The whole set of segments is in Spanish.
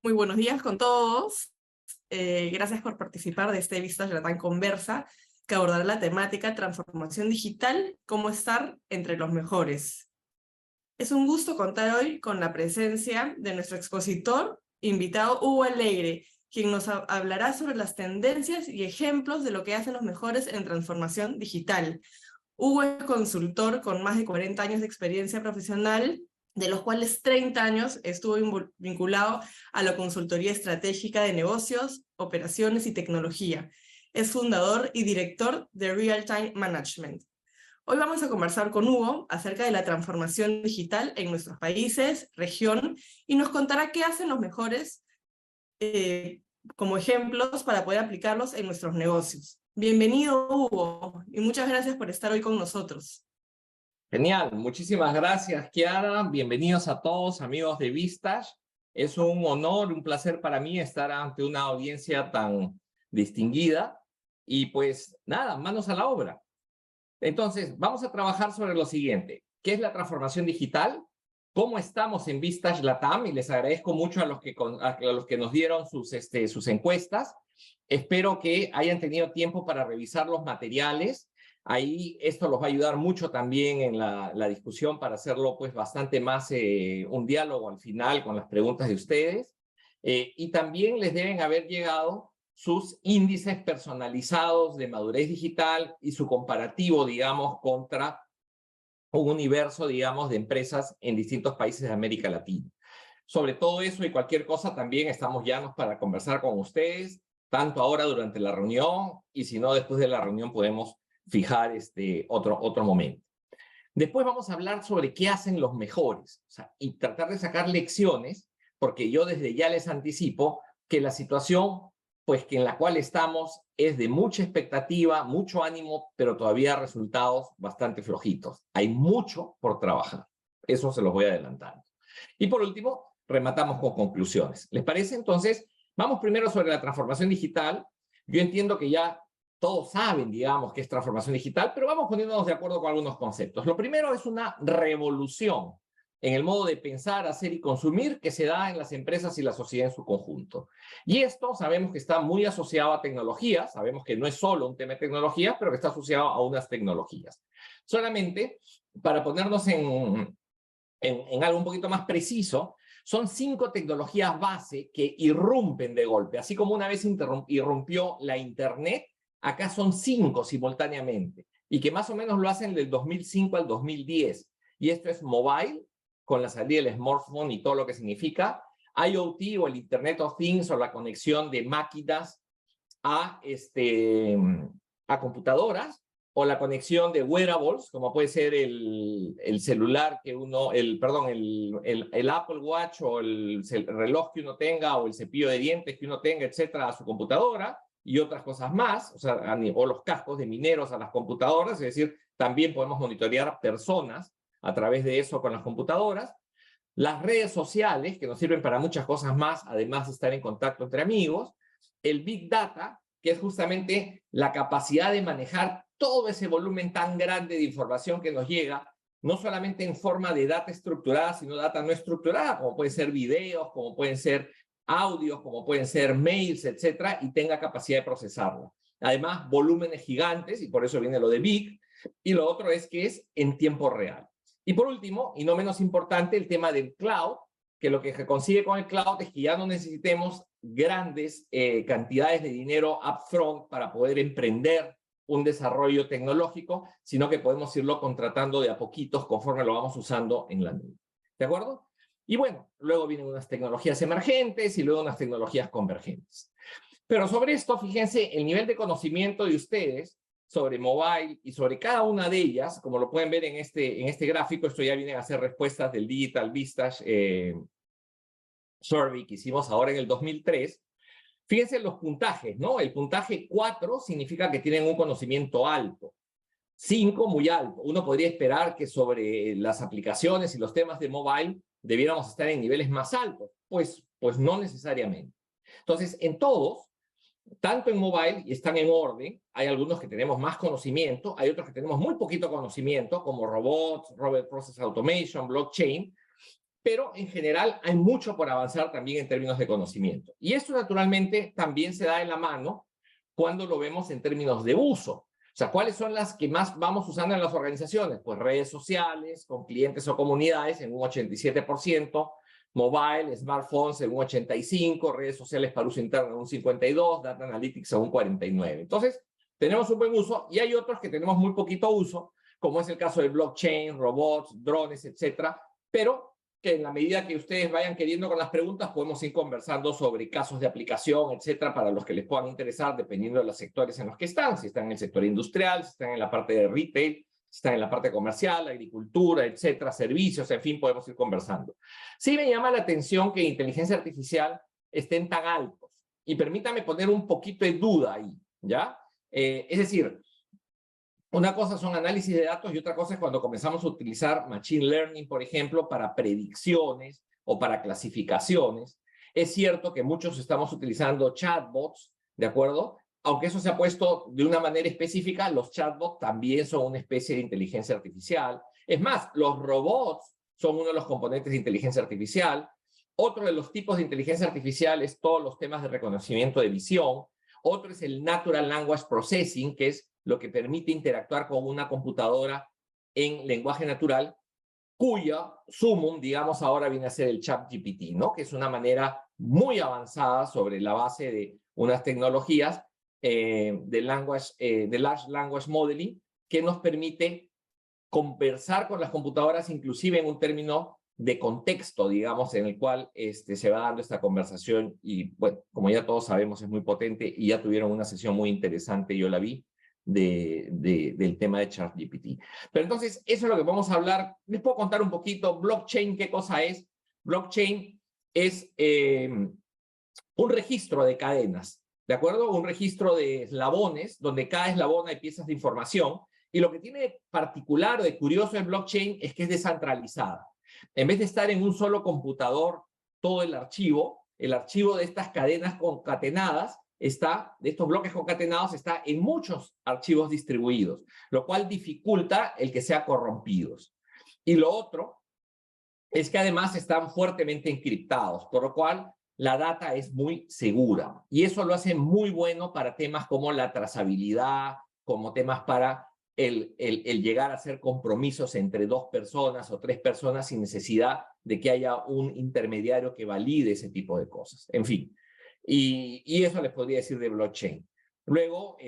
Muy buenos días con todos. Gracias por participar de este Vistage LATAM Conversa, que abordará la temática transformación digital, cómo estar entre los mejores. Es un gusto contar hoy con la presencia de nuestro expositor, invitado Hugo Alegre, quien nos hablará sobre las tendencias y ejemplos de lo que hacen los mejores en transformación digital. Hugo es consultor con más de 40 años de experiencia profesional, de los cuales 30 años estuvo vinculado a la consultoría estratégica de negocios, operaciones y tecnología. Es fundador y director de Real Time Management. Hoy vamos a conversar con Hugo acerca de la transformación digital en nuestros países, región, y nos contará qué hacen los mejores como ejemplos para poder aplicarlos en nuestros negocios. Bienvenido, Hugo, y muchas gracias por estar hoy con nosotros. Genial, muchísimas gracias, Kiara. Bienvenidos a todos, amigos de Vistage. Es un honor, un placer para mí estar ante una audiencia tan distinguida. Y pues nada, manos a la obra. Entonces, vamos a trabajar sobre lo siguiente. ¿Qué es la transformación digital? ¿Cómo estamos en Vistage LATAM? Y les agradezco mucho a los que nos dieron sus encuestas. Espero que hayan tenido tiempo para revisar los materiales. Ahí esto los va a ayudar mucho también en la discusión para hacerlo pues bastante más un diálogo al final con las preguntas de ustedes. Y también les deben haber llegado sus índices personalizados de madurez digital y su comparativo, digamos, contra un universo, digamos, de empresas en distintos países de América Latina. Sobre todo eso y cualquier cosa también estamos llanos para conversar con ustedes, tanto ahora durante la reunión y si no, después de la reunión podemos fijar otro momento. Después vamos a hablar sobre qué hacen los mejores, o sea, y tratar de sacar lecciones, porque yo desde ya les anticipo que la situación pues que en la cual estamos es de mucha expectativa, mucho ánimo, pero todavía resultados bastante flojitos. Hay mucho por trabajar. Eso se los voy adelantando. Y por último, rematamos con conclusiones. ¿Les parece? Entonces, vamos primero sobre la transformación digital. Yo entiendo que ya todos saben, digamos, qué es transformación digital, pero vamos poniéndonos de acuerdo con algunos conceptos. Lo primero es una revolución en el modo de pensar, hacer y consumir que se da en las empresas y la sociedad en su conjunto. Y esto sabemos que está muy asociado a tecnologías, sabemos que no es solo un tema de tecnologías, pero que está asociado a unas tecnologías. Solamente para ponernos en algo un poquito más preciso, son 5 tecnologías base que irrumpen de golpe. Así como una vez irrumpió la Internet, acá son 5 simultáneamente, y que más o menos lo hacen del 2005 al 2010. Y esto es mobile, con la salida del smartphone y todo lo que significa, IoT o el Internet of Things o la conexión de máquinas a computadoras, o la conexión de wearables, como puede ser el celular que uno, el Apple Watch o el reloj que uno tenga o el cepillo de dientes que uno tenga, etcétera, a su computadora y otras cosas más, o los cascos de mineros a las computadoras, es decir, también podemos monitorear personas a través de eso con las computadoras. Las redes sociales, que nos sirven para muchas cosas más, además de estar en contacto entre amigos. El Big Data, que es justamente la capacidad de manejar todo ese volumen tan grande de información que nos llega, no solamente en forma de data estructurada, sino data no estructurada, como pueden ser videos, como pueden ser audios, como pueden ser mails, etcétera, y tenga capacidad de procesarlo. Además, volúmenes gigantes, y por eso viene lo de Big, y lo otro es que es en tiempo real. Y por último, y no menos importante, el tema del cloud, que lo que se consigue con el cloud es que ya no necesitemos grandes cantidades de dinero upfront para poder emprender un desarrollo tecnológico, sino que podemos irlo contratando de a poquitos conforme lo vamos usando en la nube. ¿De acuerdo? Y bueno, luego vienen unas tecnologías emergentes y luego unas tecnologías convergentes. Pero sobre esto, fíjense, el nivel de conocimiento de ustedes sobre mobile y sobre cada una de ellas, como lo pueden ver en este gráfico, esto ya vienen a ser respuestas del Digital Vistage Survey que hicimos ahora en el 2003. Fíjense los puntajes, ¿no? El puntaje 4 significa que tienen un conocimiento alto. 5, muy alto. Uno podría esperar que sobre las aplicaciones y los temas de mobile debiéramos estar en niveles más altos. Pues no necesariamente. Entonces, en todos, tanto en mobile, y están en orden, hay algunos que tenemos más conocimiento, hay otros que tenemos muy poquito conocimiento, como robots, robot process automation, blockchain, pero en general hay mucho por avanzar también en términos de conocimiento. Y esto naturalmente también se da en la mano cuando lo vemos en términos de uso. O sea, ¿cuáles son las que más vamos usando en las organizaciones? Pues redes sociales, con clientes o comunidades en un 87%, mobile, smartphones en un 85%, redes sociales para uso interno en un 52%, data analytics en un 49%. Entonces, tenemos un buen uso y hay otros que tenemos muy poquito uso, como es el caso del blockchain, robots, drones, etcétera, pero que en la medida que ustedes vayan queriendo con las preguntas, podemos ir conversando sobre casos de aplicación, etcétera, para los que les puedan interesar, dependiendo de los sectores en los que están, si están en el sector industrial, si están en la parte de retail, si están en la parte comercial, agricultura, etcétera, servicios, en fin, podemos ir conversando. Sí me llama la atención que inteligencia artificial estén tan altos, y permítame poner un poquito de duda ahí, ¿ya? Es decir, una cosa son análisis de datos y otra cosa es cuando comenzamos a utilizar machine learning, por ejemplo, para predicciones o para clasificaciones. Es cierto que muchos estamos utilizando chatbots, ¿de acuerdo? Aunque eso se ha puesto de una manera específica, los chatbots también son una especie de inteligencia artificial. Es más, los robots son uno de los componentes de inteligencia artificial. Otro de los tipos de inteligencia artificial es todos los temas de reconocimiento de visión. Otro es el Natural Language Processing, que es lo que permite interactuar con una computadora en lenguaje natural, cuya sumum, digamos, ahora viene a ser el ChatGPT, ¿no? Que es una manera muy avanzada sobre la base de unas tecnologías de Large Language Modeling que nos permite conversar con las computadoras, inclusive en un término de contexto, digamos, en el cual se va dando esta conversación y, bueno, como ya todos sabemos, es muy potente y ya tuvieron una sesión muy interesante, yo la vi, del tema de ChatGPT. Pero entonces, eso es lo que vamos a hablar. Les puedo contar un poquito. Blockchain, ¿qué cosa es? Blockchain es un registro de cadenas, ¿de acuerdo? Un registro de eslabones, donde cada eslabón hay piezas de información. Y lo que tiene de particular o de curioso el blockchain es que es descentralizada. En vez de estar en un solo computador todo el archivo de estas cadenas concatenadas, de estos bloques concatenados, está en muchos archivos distribuidos, lo cual dificulta el que sean corrompidos. Y lo otro es que además están fuertemente encriptados, por lo cual la data es muy segura. Y eso lo hace muy bueno para temas como la trazabilidad, como temas para el llegar a hacer compromisos entre 2 personas o 3 personas sin necesidad de que haya un intermediario que valide ese tipo de cosas. En fin. Y eso les podría decir de blockchain. Luego,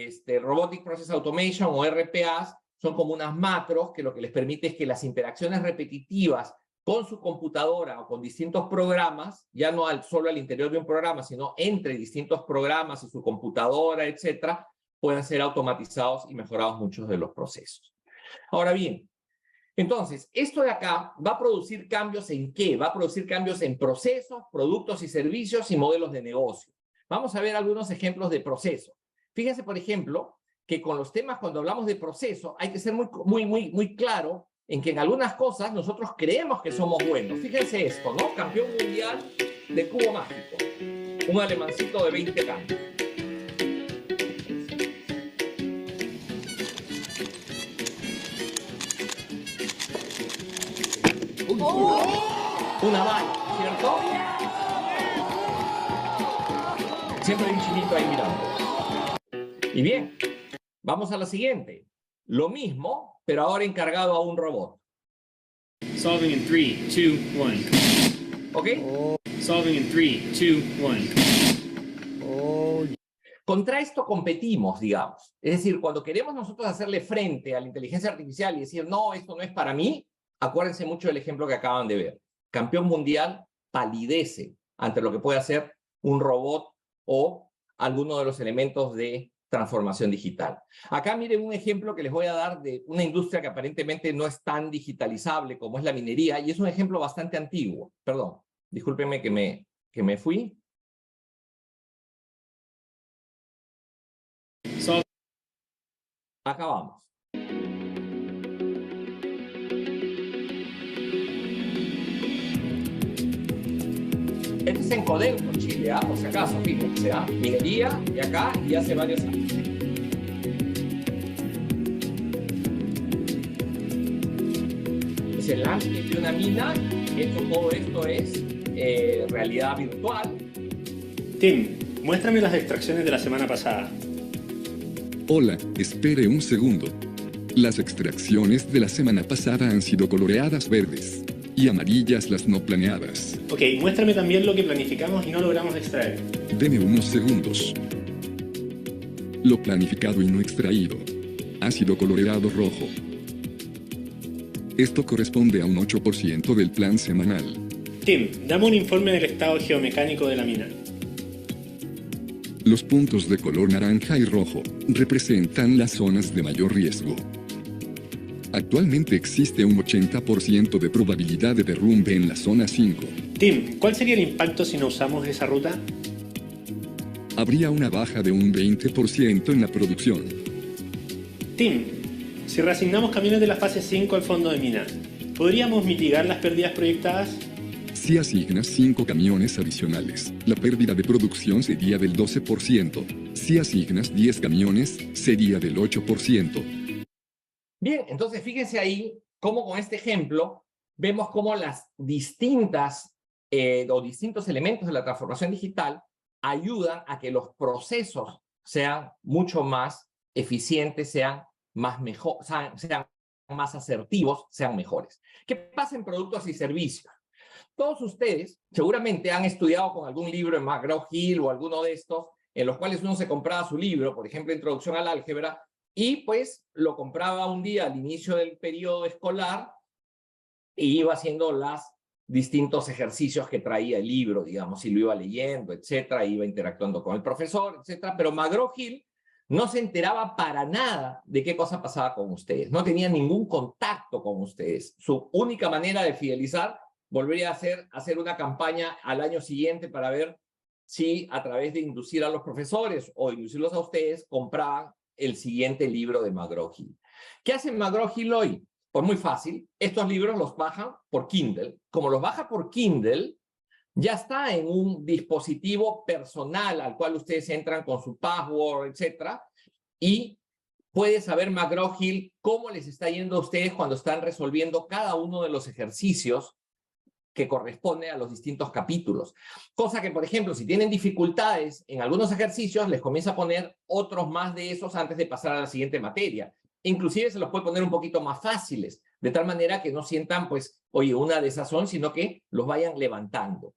Robotic Process Automation o RPAs son como unas macros que lo que les permite es que las interacciones repetitivas con su computadora o con distintos programas, ya no solo al interior de un programa, sino entre distintos programas y su computadora, etcétera, puedan ser automatizados y mejorados muchos de los procesos. Ahora bien, entonces, esto de acá va a producir cambios ¿en qué? Va a producir cambios en procesos, productos y servicios y modelos de negocio. Vamos a ver algunos ejemplos de proceso. Fíjense, por ejemplo, que con los temas, cuando hablamos de proceso, hay que ser muy claro en que en algunas cosas nosotros creemos que somos buenos. Fíjense esto, ¿no? Campeón mundial de cubo mágico. Un alemancito de 20 años. Una bala, ¿cierto? Siempre hay un chinito ahí mirando. Y bien, vamos a la siguiente. Lo mismo, pero ahora encargado a un robot. Solving in 3, 2, 1. ¿Ok? Solving in 3, 2, 1. Contra esto competimos, digamos. Es decir, cuando queremos nosotros hacerle frente a la inteligencia artificial y decir, no, esto no es para mí, acuérdense mucho del ejemplo que acaban de ver. Campeón mundial palidece ante lo que puede hacer un robot o alguno de los elementos de transformación digital. Acá miren un ejemplo que les voy a dar de una industria que aparentemente no es tan digitalizable como es la minería, y es un ejemplo bastante antiguo. Perdón, discúlpenme que me fui. Acá vamos. Este es en Codelco, Chile, por si acaso, fíjense, minería, y acá, y hace varios años. Es el landscape de una mina todo esto es realidad virtual. Tim, muéstrame las extracciones de la semana pasada. Hola, espere un segundo. Las extracciones de la semana pasada han sido coloreadas verdes y amarillas las no planeadas. Ok, muéstrame también lo que planificamos y no logramos extraer. Deme unos segundos. Lo planificado y no extraído ha sido coloreado rojo. Esto corresponde a un 8% del plan semanal. Tim, dame un informe del estado geomecánico de la mina. Los puntos de color naranja y rojo representan las zonas de mayor riesgo. Actualmente existe un 80% de probabilidad de derrumbe en la zona 5. Tim, ¿cuál sería el impacto si no usamos esa ruta? Habría una baja de un 20% en la producción. Tim, si reasignamos camiones de la fase 5 al fondo de mina, ¿podríamos mitigar las pérdidas proyectadas? Si asignas 5 camiones adicionales, la pérdida de producción sería del 12%. Si asignas 10 camiones, sería del 8%. Bien, entonces fíjense ahí cómo con este ejemplo vemos cómo las distintos elementos de la transformación digital ayudan a que los procesos sean mucho más eficientes, sean más asertivos, sean mejores. ¿Qué pasa en productos y servicios? Todos ustedes seguramente han estudiado con algún libro en McGraw-Hill o alguno de estos, en los cuales uno se compraba su libro, por ejemplo, Introducción al Álgebra, y pues lo compraba un día al inicio del periodo escolar y iba haciendo los distintos ejercicios que traía el libro, digamos, y lo iba leyendo, etcétera, iba interactuando con el profesor, etcétera, pero McGraw-Hill no se enteraba para nada de qué cosa pasaba con ustedes, no tenía ningún contacto con ustedes. Su única manera de fidelizar volvería a hacer una campaña al año siguiente para ver si a través de inducir a los profesores o inducirlos a ustedes compraban el siguiente libro de McGraw-Hill. ¿Qué hace McGraw-Hill hoy? Pues muy fácil, estos libros los bajan por Kindle. Como los baja por Kindle, ya está en un dispositivo personal al cual ustedes entran con su password, etcétera, y puede saber McGraw-Hill cómo les está yendo a ustedes cuando están resolviendo cada uno de los ejercicios que corresponde a los distintos capítulos. Cosa que, por ejemplo, si tienen dificultades en algunos ejercicios, les comienza a poner otros más de esos antes de pasar a la siguiente materia. Inclusive se los puede poner un poquito más fáciles, de tal manera que no sientan, pues, oye, una desazón, sino que los vayan levantando.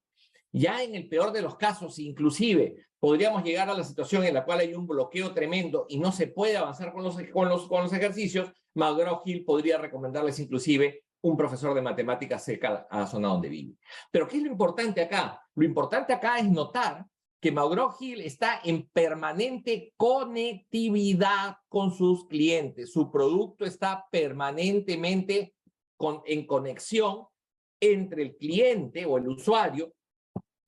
Ya en el peor de los casos, inclusive, podríamos llegar a la situación en la cual hay un bloqueo tremendo y no se puede avanzar con los ejercicios. McGraw-Hill podría recomendarles inclusive un profesor de matemáticas cerca a la zona donde vive. Pero ¿qué es lo importante acá? Lo importante acá es notar que McGraw-Hill está en permanente conectividad con sus clientes. Su producto está permanentemente en conexión entre el cliente o el usuario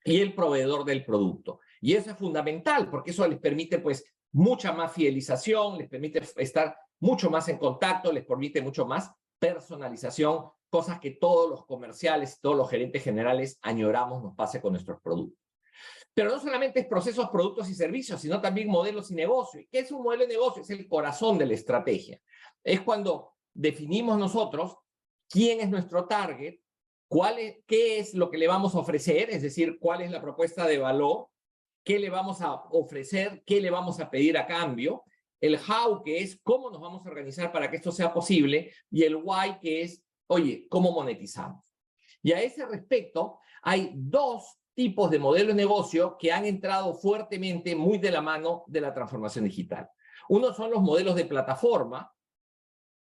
y el proveedor del producto. Y eso es fundamental porque eso les permite pues mucha más fidelización, les permite estar mucho más en contacto, les permite mucho más personalización, cosas que todos los comerciales, todos los gerentes generales añoramos nos pase con nuestros productos. Pero no solamente es procesos, productos y servicios, sino también modelos y negocio. ¿Qué es un modelo de negocio? Es el corazón de la estrategia. Es cuando definimos nosotros quién es nuestro target, qué es lo que le vamos a ofrecer, es decir, cuál es la propuesta de valor, qué le vamos a ofrecer, qué le vamos a pedir a cambio, el how, que es cómo nos vamos a organizar para que esto sea posible, y el why, que es, oye, cómo monetizamos. Y a ese respecto, hay dos tipos de modelo de negocio que han entrado fuertemente muy de la mano de la transformación digital. Uno son los modelos de plataforma,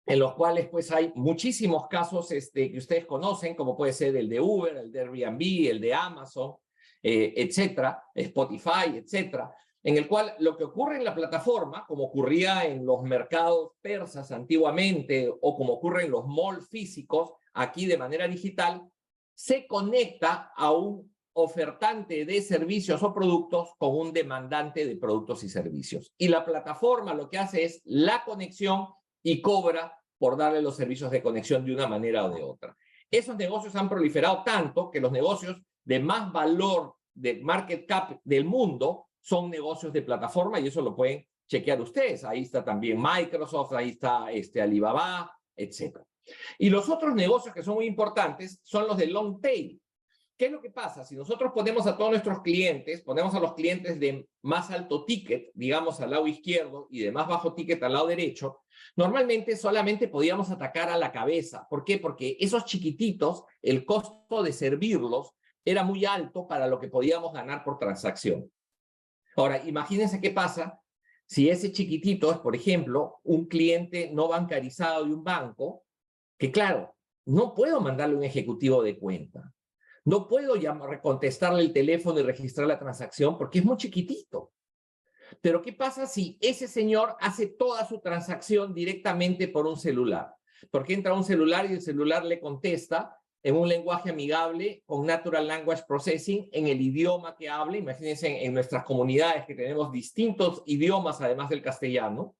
en los cuales pues hay muchísimos casos que ustedes conocen, como puede ser el de Uber, el de Airbnb, el de Amazon, etcétera, Spotify, etcétera, en el cual lo que ocurre en la plataforma, como ocurría en los mercados persas antiguamente o como ocurre en los malls físicos, aquí de manera digital, se conecta a un ofertante de servicios o productos con un demandante de productos y servicios. Y la plataforma lo que hace es la conexión y cobra por darle los servicios de conexión de una manera o de otra. Esos negocios han proliferado tanto que los negocios de más valor de market cap del mundo son negocios de plataforma y eso lo pueden chequear ustedes. Ahí está también Microsoft, ahí está Alibaba, etc. Y los otros negocios que son muy importantes son los de long tail. ¿Qué es lo que pasa? Si nosotros ponemos a todos nuestros clientes, ponemos a los clientes de más alto ticket, digamos al lado izquierdo, y de más bajo ticket al lado derecho, normalmente solamente podíamos atacar a la cabeza. ¿Por qué? Porque esos chiquititos, el costo de servirlos era muy alto para lo que podíamos ganar por transacción. Ahora, imagínense qué pasa si ese chiquitito es, por ejemplo, un cliente no bancarizado de un banco, que claro, no puedo mandarle un ejecutivo de cuenta. No puedo contestarle el teléfono y registrar la transacción porque es muy chiquitito. Pero ¿qué pasa si ese señor hace toda su transacción directamente por un celular? Porque entra a un celular y el celular le contesta en un lenguaje amigable, con Natural Language Processing, en el idioma que hable. Imagínense en nuestras comunidades que tenemos distintos idiomas además del castellano.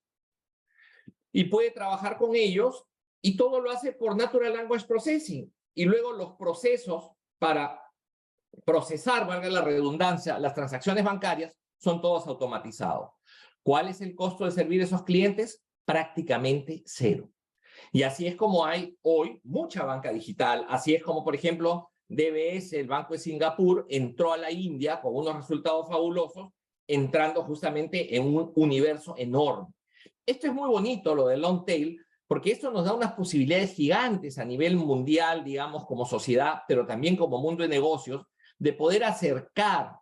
Y puede trabajar con ellos y todo lo hace por Natural Language Processing. Y luego los procesos para procesar, valga la redundancia, las transacciones bancarias son todos automatizados. ¿Cuál es el costo de servir a esos clientes? Prácticamente cero. Y así es como hay hoy mucha banca digital. Así es como, por ejemplo, DBS, el Banco de Singapur, entró a la India con unos resultados fabulosos, entrando justamente en un universo enorme. Esto es muy bonito, lo de long tail, porque esto nos da unas posibilidades gigantes a nivel mundial, digamos, como sociedad, pero también como mundo de negocios, de poder acercar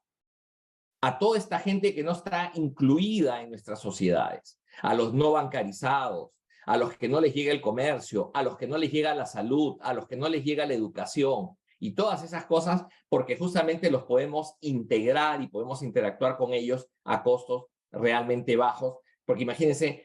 a toda esta gente que no está incluida en nuestras sociedades, a los no bancarizados, a los que no les llega el comercio, a los que no les llega la salud, a los que no les llega la educación, y todas esas cosas, porque justamente los podemos integrar y podemos interactuar con ellos a costos realmente bajos, porque imagínense,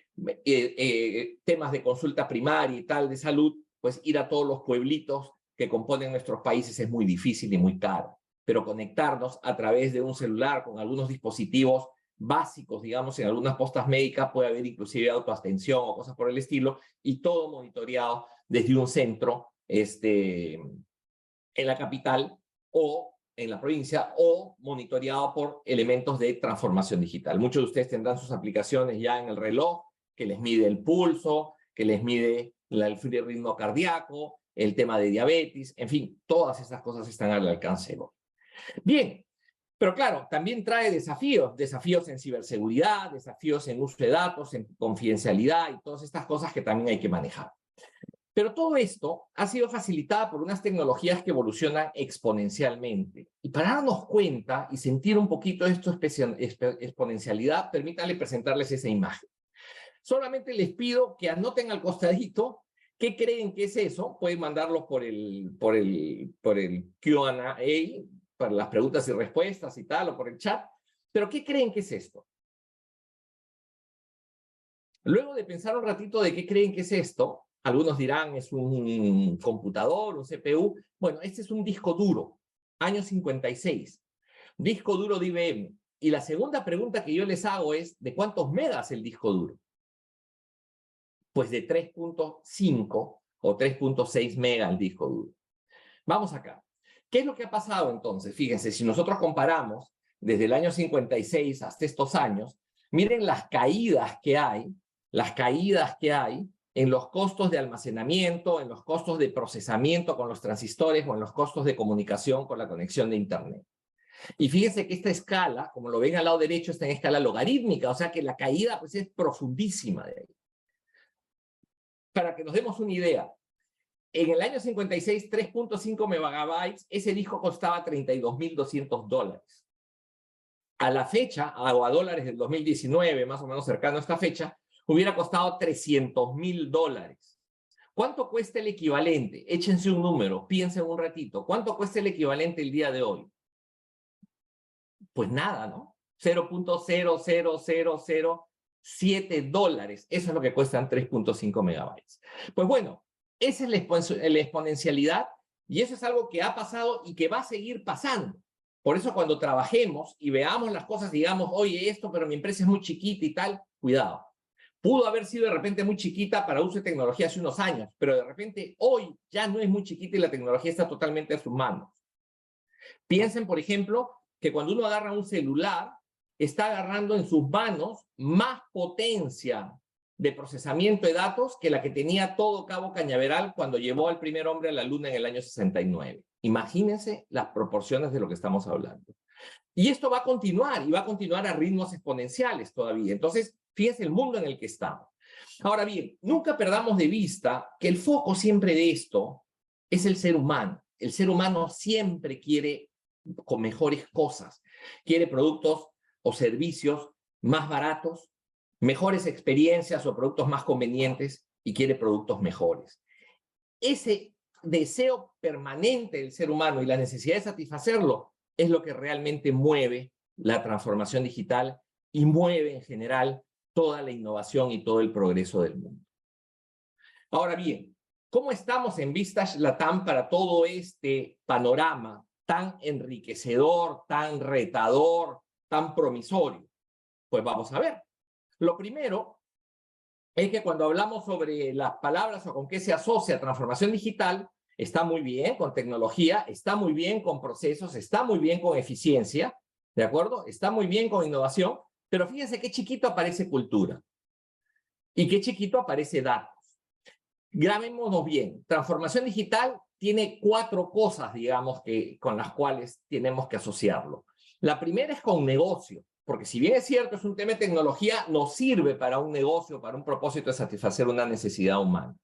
temas de consulta primaria y tal de salud, pues ir a todos los pueblitos que componen nuestros países es muy difícil y muy caro, pero conectarnos a través de un celular con algunos dispositivos básicos, digamos, en algunas postas médicas puede haber inclusive autoatención o cosas por el estilo, y todo monitoreado desde un centro en la capital o en la provincia, o monitoreado por elementos de transformación digital. Muchos de ustedes tendrán sus aplicaciones ya en el reloj, que les mide el pulso, que les mide el ritmo cardíaco, el tema de diabetes, en fin, todas esas cosas están al alcance. Bien, pero claro, también trae desafíos en ciberseguridad, desafíos en uso de datos, en confidencialidad y todas estas cosas que también hay que manejar. Pero todo esto ha sido facilitado por unas tecnologías que evolucionan exponencialmente. Y para darnos cuenta y sentir un poquito esto exponencialidad, permítanle presentarles esa imagen. Solamente les pido que anoten al costadito qué creen que es eso. Pueden mandarlo por el Q&A, para las preguntas y respuestas y tal, o por el chat. Pero ¿qué creen que es esto? Luego de pensar un ratito de qué creen que es esto, algunos dirán es un computador, un CPU. Bueno, este es un disco duro, año 56. Disco duro de IBM. Y la segunda pregunta que yo les hago es, ¿de cuántos megas el disco duro? Pues de 3.5 o 3.6 megas el disco duro. Vamos acá. ¿Qué es lo que ha pasado entonces? Fíjense, si nosotros comparamos desde el año 56 hasta estos años, miren las caídas que hay en los costos de almacenamiento, en los costos de procesamiento con los transistores o en los costos de comunicación con la conexión de Internet. Y fíjense que esta escala, como lo ven al lado derecho, está en escala logarítmica, o sea que la caída pues, es profundísima de ahí. Para que nos demos una idea, en el año 56, 3.5 megabytes, ese disco costaba $32.200. A la fecha, o a dólares del 2019, más o menos cercano a esta fecha, hubiera costado $300.000. ¿Cuánto cuesta el equivalente? Échense un número, piensen un ratito. ¿Cuánto cuesta el equivalente el día de hoy? Pues nada, ¿no? 0.00007 $. Eso es lo que cuestan 3.5 megabytes. Pues bueno, esa es la exponencialidad y eso es algo que ha pasado y que va a seguir pasando. Por eso cuando trabajemos y veamos las cosas, digamos, oye, esto, pero mi empresa es muy chiquita y tal, cuidado. Pudo haber sido de repente muy chiquita para uso de tecnología hace unos años, pero de repente hoy ya no es muy chiquita y la tecnología está totalmente a sus manos. Piensen, por ejemplo, que cuando uno agarra un celular, está agarrando en sus manos más potencia de procesamiento de datos que la que tenía todo Cabo Cañaveral cuando llevó al primer hombre a la Luna en el año 69. Imagínense las proporciones de lo que estamos hablando. Y esto va a continuar, y va a continuar a ritmos exponenciales todavía. Entonces, fíjense el mundo en el que estamos. Ahora bien, nunca perdamos de vista que el foco siempre de esto es el ser humano. El ser humano siempre quiere con mejores cosas. Quiere productos o servicios más baratos, mejores experiencias o productos más convenientes, y quiere productos mejores. Ese deseo permanente del ser humano y la necesidad de satisfacerlo es lo que realmente mueve la transformación digital y mueve en general toda la innovación y todo el progreso del mundo. Ahora bien, ¿cómo estamos en Vistage LATAM para todo este panorama tan enriquecedor, tan retador, tan promisorio? Pues vamos a ver. Lo primero es que cuando hablamos sobre las palabras o con qué se asocia transformación digital, está muy bien con tecnología, está muy bien con procesos, está muy bien con eficiencia, ¿de acuerdo? Está muy bien con innovación, pero fíjense qué chiquito aparece cultura y qué chiquito aparece datos. Grabémonos bien, transformación digital tiene 4 cosas, digamos, con las cuales tenemos que asociarlo. La primera es con negocio, porque si bien es cierto, es un tema de tecnología, nos sirve para un negocio, para un propósito de satisfacer una necesidad humana.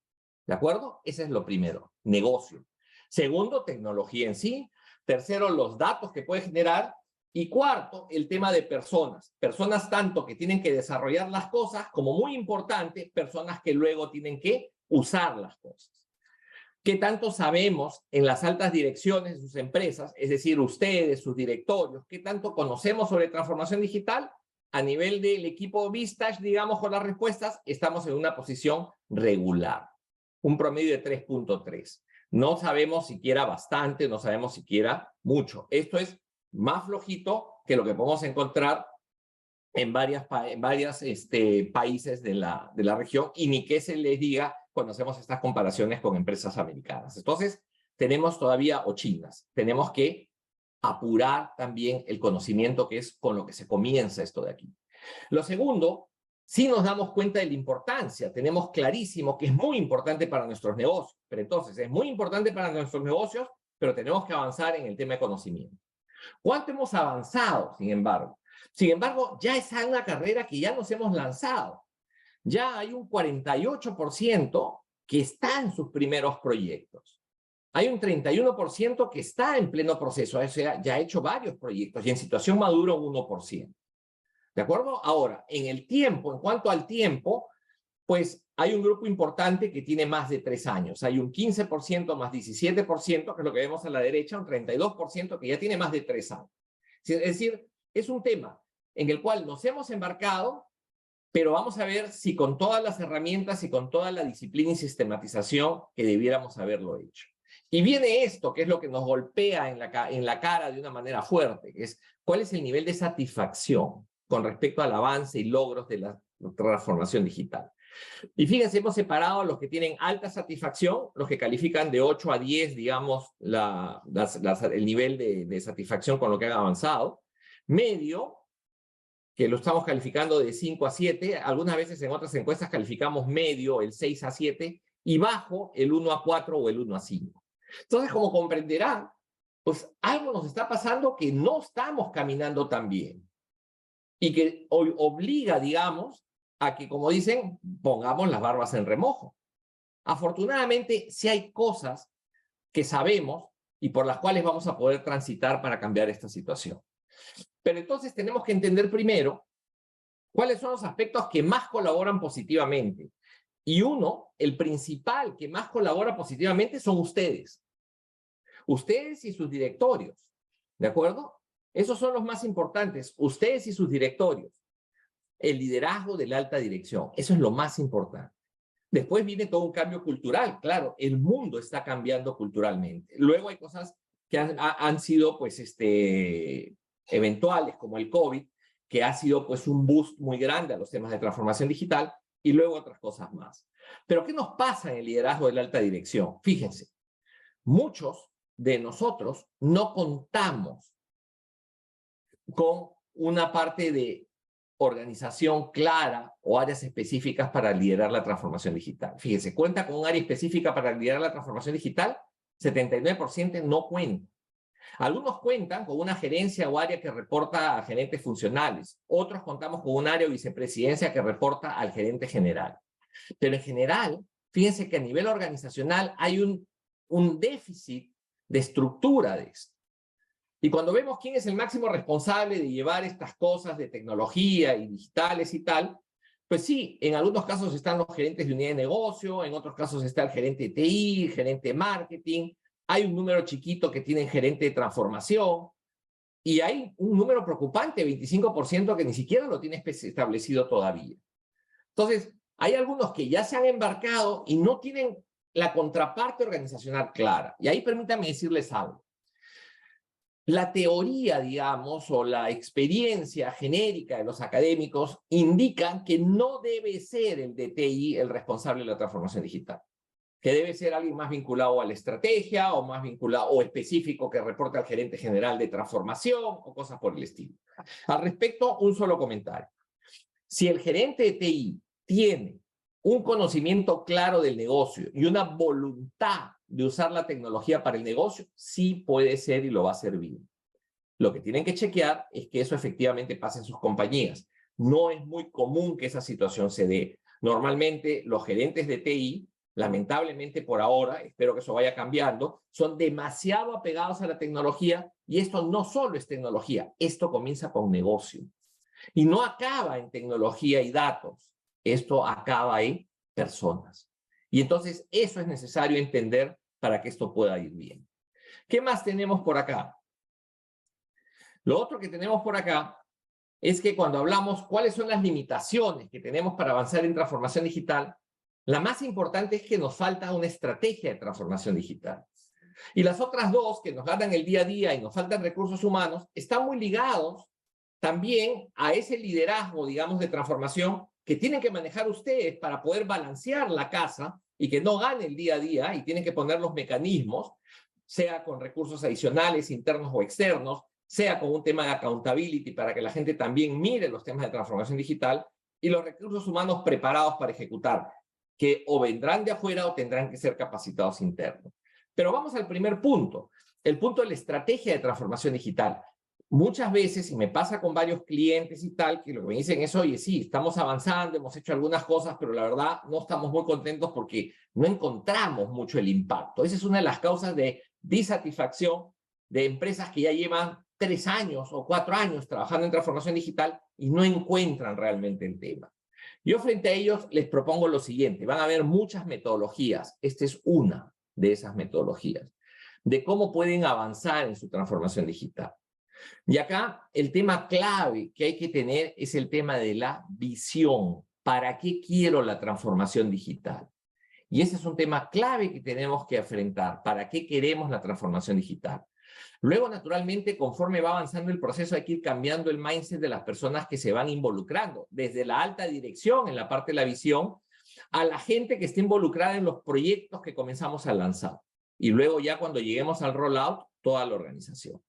¿De acuerdo? Ese es lo primero, negocio. Segundo, tecnología en sí. Tercero, los datos que puede generar. Y cuarto, el tema de personas. Personas tanto que tienen que desarrollar las cosas, como muy importante, personas que luego tienen que usar las cosas. ¿Qué tanto sabemos en las altas direcciones de sus empresas, es decir, ustedes, sus directorios, qué tanto conocemos sobre transformación digital? A nivel del equipo Vistage, digamos, con las respuestas, estamos en una posición regular. Un promedio de 3.3. No sabemos siquiera bastante, no sabemos siquiera mucho. Esto es más flojito que lo que podemos encontrar en varios países de la región, y ni que se les diga cuando hacemos estas comparaciones con empresas americanas. Entonces, tenemos todavía ochinas. Tenemos que apurar también el conocimiento, que es con lo que se comienza esto de aquí. Lo segundo, sí nos damos cuenta de la importancia, tenemos clarísimo que es muy importante para nuestros negocios, pero entonces es muy importante para nuestros negocios, pero tenemos que avanzar en el tema de conocimiento. ¿Cuánto hemos avanzado, sin embargo? Sin embargo, ya es una carrera que ya nos hemos lanzado. Ya hay un 48% que está en sus primeros proyectos. Hay un 31% que está en pleno proceso, o sea, ya ha hecho varios proyectos, y en situación madura un 1%. ¿De acuerdo? Ahora, en el tiempo, en cuanto al tiempo, pues hay un grupo importante que tiene más de 3 años. Hay un 15% más 17%, que es lo que vemos a la derecha, un 32% que ya tiene más de 3 años. Es decir, es un tema en el cual nos hemos embarcado, pero vamos a ver si con todas las herramientas y con toda la disciplina y sistematización que debiéramos haberlo hecho. Y viene esto, que es lo que nos golpea en la cara de una manera fuerte, que es cuál es el nivel de satisfacción con respecto al avance y logros de la transformación digital. Y fíjense, hemos separado a los que tienen alta satisfacción, los que califican de 8 a 10, digamos, el nivel de satisfacción con lo que han avanzado. Medio, que lo estamos calificando de 5 a 7, algunas veces en otras encuestas calificamos medio, el 6 a 7, y bajo, el 1 a 4 o el 1 a 5. Entonces, como comprenderán, pues algo nos está pasando que no estamos caminando tan bien, y que hoy obliga, digamos, a que, como dicen, pongamos las barbas en remojo. Afortunadamente, sí hay cosas que sabemos y por las cuales vamos a poder transitar para cambiar esta situación. Pero entonces tenemos que entender primero cuáles son los aspectos que más colaboran positivamente. Y uno, el principal que más colabora positivamente, son ustedes. Ustedes y sus directorios, ¿de acuerdo? Esos son los más importantes, ustedes y sus directorios. El liderazgo de la alta dirección, eso es lo más importante. Después viene todo un cambio cultural, claro, el mundo está cambiando culturalmente. Luego hay cosas que han sido, pues, eventuales, como el COVID, que ha sido, pues, un boost muy grande a los temas de transformación digital, y luego otras cosas más. Pero, ¿qué nos pasa en el liderazgo de la alta dirección? Fíjense, muchos de nosotros no contamos con una parte de organización clara o áreas específicas para liderar la transformación digital. Fíjense, ¿cuenta con un área específica para liderar la transformación digital? 79% no cuenta. Algunos cuentan con una gerencia o área que reporta a gerentes funcionales. Otros contamos con un área o vicepresidencia que reporta al gerente general. Pero en general, fíjense que a nivel organizacional hay un déficit de estructura de esto. Y cuando vemos quién es el máximo responsable de llevar estas cosas de tecnología y digitales y tal, pues sí, en algunos casos están los gerentes de unidad de negocio, en otros casos está el gerente de TI, gerente de marketing, hay un número chiquito que tienen gerente de transformación, y hay un número preocupante, 25%, que ni siquiera lo tiene establecido todavía. Entonces, hay algunos que ya se han embarcado y no tienen la contraparte organizacional clara. Y ahí permítanme decirles algo. La teoría, digamos, o la experiencia genérica de los académicos indican que no debe ser el de TI el responsable de la transformación digital, que debe ser alguien más vinculado a la estrategia o más vinculado o específico que reporte al gerente general de transformación o cosas por el estilo. Al respecto, un solo comentario. Si el gerente de TI tiene un conocimiento claro del negocio y una voluntad de usar la tecnología para el negocio, sí puede ser y lo va a hacer bien. Lo que tienen que chequear es que eso efectivamente pase en sus compañías. No es muy común que esa situación se dé. Normalmente los gerentes de TI, lamentablemente por ahora, espero que eso vaya cambiando, son demasiado apegados a la tecnología, y esto no solo es tecnología, esto comienza con negocio. Y no acaba en tecnología y datos, esto acaba en personas. Y entonces eso es necesario entender para que esto pueda ir bien. ¿Qué más tenemos por acá? Lo otro que tenemos por acá es que cuando hablamos cuáles son las limitaciones que tenemos para avanzar en transformación digital, la más importante es que nos falta una estrategia de transformación digital. Y las otras dos, que nos ganan el día a día y nos faltan recursos humanos, están muy ligados también a ese liderazgo, digamos, de transformación que tienen que manejar ustedes para poder balancear la casa y que no gane el día a día, y tienen que poner los mecanismos, sea con recursos adicionales, internos o externos, sea con un tema de accountability para que la gente también mire los temas de transformación digital, y los recursos humanos preparados para ejecutar, que o vendrán de afuera o tendrán que ser capacitados internos. Pero vamos al primer punto, el punto de la estrategia de transformación digital. Muchas veces, y me pasa con varios clientes y tal, que lo que me dicen es, oye, sí, estamos avanzando, hemos hecho algunas cosas, pero la verdad no estamos muy contentos porque no encontramos mucho el impacto. Esa es una de las causas de disatisfacción de empresas que ya llevan 3 años o 4 años trabajando en transformación digital y no encuentran realmente el tema. Yo frente a ellos les propongo lo siguiente, van a haber muchas metodologías, esta es una de esas metodologías, de cómo pueden avanzar en su transformación digital. Y acá el tema clave que hay que tener es el tema de la visión. ¿Para qué quiero la transformación digital? Y ese es un tema clave que tenemos que enfrentar. ¿Para qué queremos la transformación digital? Luego, naturalmente, conforme va avanzando el proceso, hay que ir cambiando el mindset de las personas que se van involucrando, desde la alta dirección en la parte de la visión, a la gente que está involucrada en los proyectos que comenzamos a lanzar. Y luego ya cuando lleguemos al rollout, toda la organización.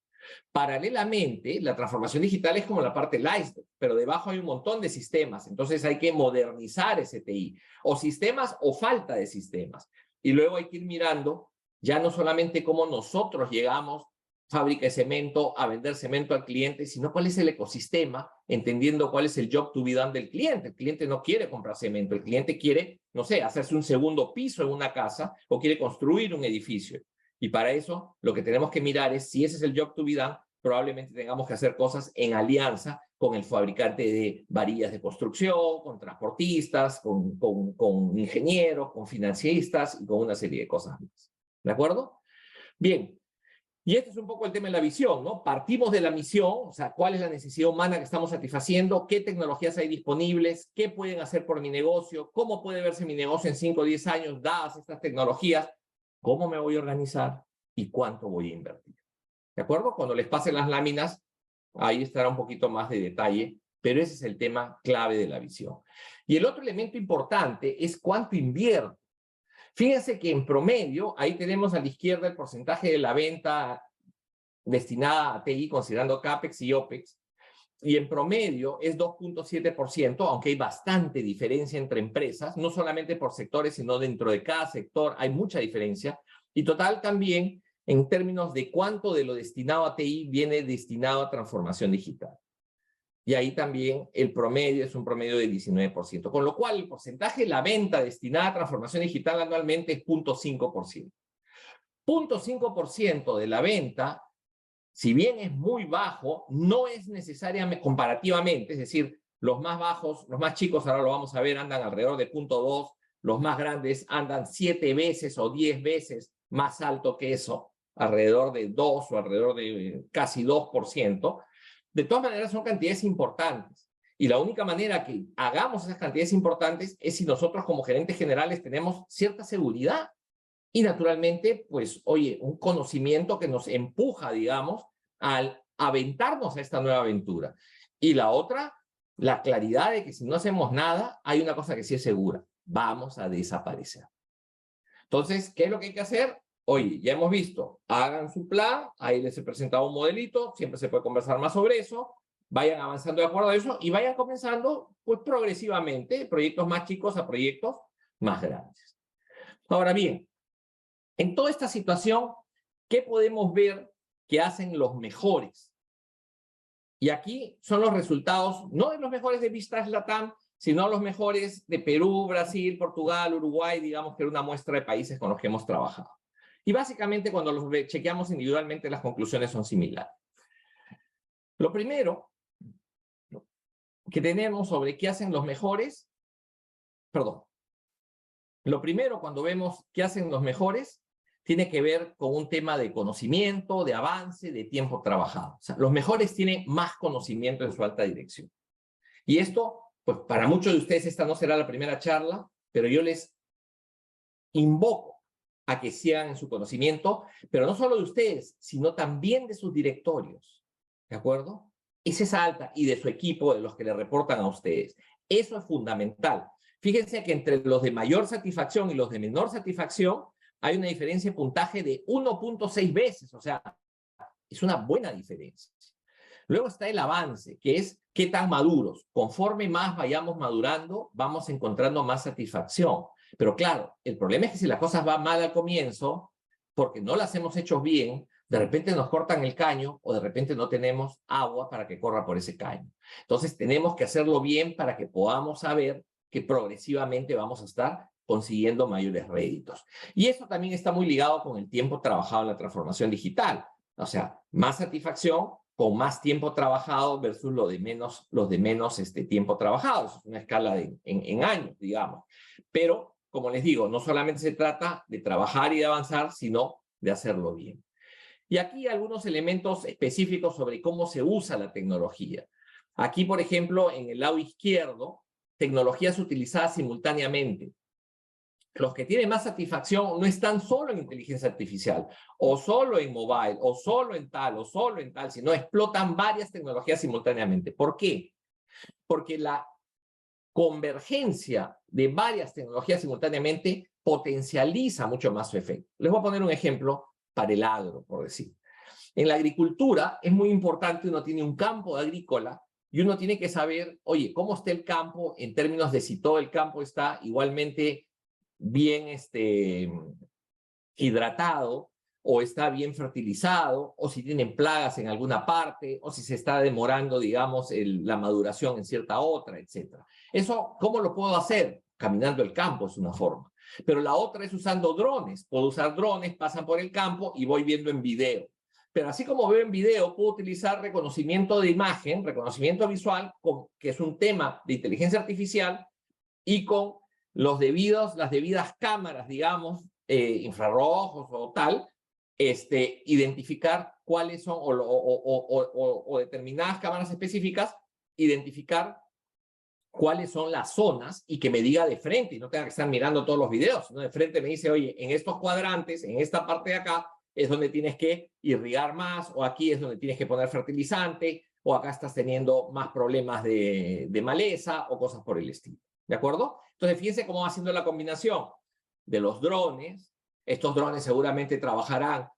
Paralelamente, la transformación digital es como la parte del iceberg, pero debajo hay un montón de sistemas, entonces hay que modernizar ese TI, o sistemas o falta de sistemas. Y luego hay que ir mirando ya no solamente cómo nosotros llegamos, fábrica de cemento, a vender cemento al cliente, sino cuál es el ecosistema, entendiendo cuál es el job to be done del cliente. El cliente no quiere comprar cemento, el cliente quiere, no sé, hacerse un segundo piso en una casa o quiere construir un edificio. Y para eso lo que tenemos que mirar es si ese es el job to be done, probablemente tengamos que hacer cosas en alianza con el fabricante de varillas de construcción, con transportistas, con ingenieros, con financiistas y con una serie de cosas más. ¿De acuerdo? Bien. Y este es un poco el tema de la visión, ¿no? Partimos de la misión, o sea, cuál es la necesidad humana que estamos satisfaciendo, qué tecnologías hay disponibles, qué pueden hacer por mi negocio, cómo puede verse mi negocio en 5 o 10 años dadas estas tecnologías, cómo me voy a organizar y cuánto voy a invertir. ¿De acuerdo? Cuando les pasen las láminas, ahí estará un poquito más de detalle, pero ese es el tema clave de la visión. Y el otro elemento importante es cuánto invierto. Fíjense que en promedio, ahí tenemos a la izquierda el porcentaje de la venta destinada a TI, considerando CAPEX y OPEX. y en promedio es 2.7%, aunque hay bastante diferencia entre empresas, no solamente por sectores, sino dentro de cada sector hay mucha diferencia. Y total también en términos de cuánto de lo destinado a TI viene destinado a transformación digital. Y ahí también el promedio es un promedio de 19%, con lo cual el porcentaje de la venta destinada a transformación digital anualmente es 0.5%. 0.5% de la venta, si bien es muy bajo, no es necesariamente comparativamente, es decir, los más bajos, los más chicos, ahora lo vamos a ver, andan alrededor de 0.2, los más grandes andan 7 veces o 10 veces más alto que eso, alrededor de 2 o alrededor de casi 2%. De todas maneras son cantidades importantes. Y la única manera que hagamos esas cantidades importantes es si nosotros como gerentes generales tenemos cierta seguridad. Y naturalmente, pues, oye, un conocimiento que nos empuja, digamos, al aventarnos a esta nueva aventura. Y la otra, la claridad de que si no hacemos nada, hay una cosa que sí es segura. Vamos a desaparecer. Entonces, ¿qué es lo que hay que hacer? Oye, ya hemos visto, hagan su plan, ahí les he presentado un modelito, siempre se puede conversar más sobre eso, vayan avanzando de acuerdo a eso y vayan comenzando, pues, progresivamente, proyectos más chicos a proyectos más grandes. Ahora bien, en toda esta situación, ¿qué podemos ver que hacen los mejores? Y aquí son los resultados, no de los mejores de Vistas LATAM, sino los mejores de Perú, Brasil, Portugal, Uruguay, digamos que era una muestra de países con los que hemos trabajado. Y básicamente cuando los chequeamos individualmente, las conclusiones son similares. Lo primero que tenemos sobre qué hacen los mejores, lo primero cuando vemos qué hacen los mejores, tiene que ver con un tema de conocimiento, de avance, de tiempo trabajado. O sea, los mejores tienen más conocimiento en su alta dirección. Y esto, pues para muchos de ustedes esta no será la primera charla, pero yo les invoco a que sigan en su conocimiento, pero no solo de ustedes, sino también de sus directorios. ¿De acuerdo? Es esa alta y de su equipo, de los que le reportan a ustedes. Eso es fundamental. Fíjense que entre los de mayor satisfacción y los de menor satisfacción, hay una diferencia de puntaje de 1.6 veces, o sea, es una buena diferencia. Luego está el avance, que es qué tan maduros. Conforme más vayamos madurando, vamos encontrando más satisfacción. Pero claro, el problema es que si las cosas van mal al comienzo, porque no las hemos hecho bien, de repente nos cortan el caño o de repente no tenemos agua para que corra por ese caño. Entonces tenemos que hacerlo bien para que podamos saber que progresivamente vamos a estar consiguiendo mayores réditos. Y eso también está muy ligado con el tiempo trabajado en la transformación digital. O sea, más satisfacción con más tiempo trabajado versus los de menos tiempo trabajado. Eso es una escala en años, digamos. Pero, como les digo, no solamente se trata de trabajar y de avanzar, sino de hacerlo bien. Y aquí algunos elementos específicos sobre cómo se usa la tecnología. Aquí, por ejemplo, en el lado izquierdo, tecnologías utilizadas simultáneamente. Los que tienen más satisfacción no están solo en inteligencia artificial, o solo en mobile, o solo en tal, sino explotan varias tecnologías simultáneamente. ¿Por qué? Porque la convergencia de varias tecnologías simultáneamente potencializa mucho más su efecto. Les voy a poner un ejemplo para el agro, por decir. En la agricultura es muy importante, uno tiene un campo agrícola y uno tiene que saber, oye, ¿cómo está el campo en términos de si todo el campo está igualmente bien hidratado, o está bien fertilizado, o si tienen plagas en alguna parte, o si se está demorando, digamos, la maduración en cierta otra, etc. Eso, ¿cómo lo puedo hacer? Caminando el campo es una forma. Pero la otra es usando drones. Puedo usar drones, pasan por el campo y voy viendo en video. Pero así como veo en video, puedo utilizar reconocimiento de imagen, reconocimiento visual, que es un tema de inteligencia artificial, y con las debidas cámaras, digamos, infrarrojos o tal, identificar cuáles son, o determinadas cámaras específicas, identificar cuáles son las zonas y que me diga de frente, y no tenga que estar mirando todos los videos, sino de frente me dice, oye, en estos cuadrantes, en esta parte de acá, es donde tienes que irrigar más, o aquí es donde tienes que poner fertilizante, o acá estás teniendo más problemas de maleza, o cosas por el estilo. ¿De acuerdo? Entonces, fíjense cómo va haciendo la combinación de los drones. Estos drones seguramente trabajarán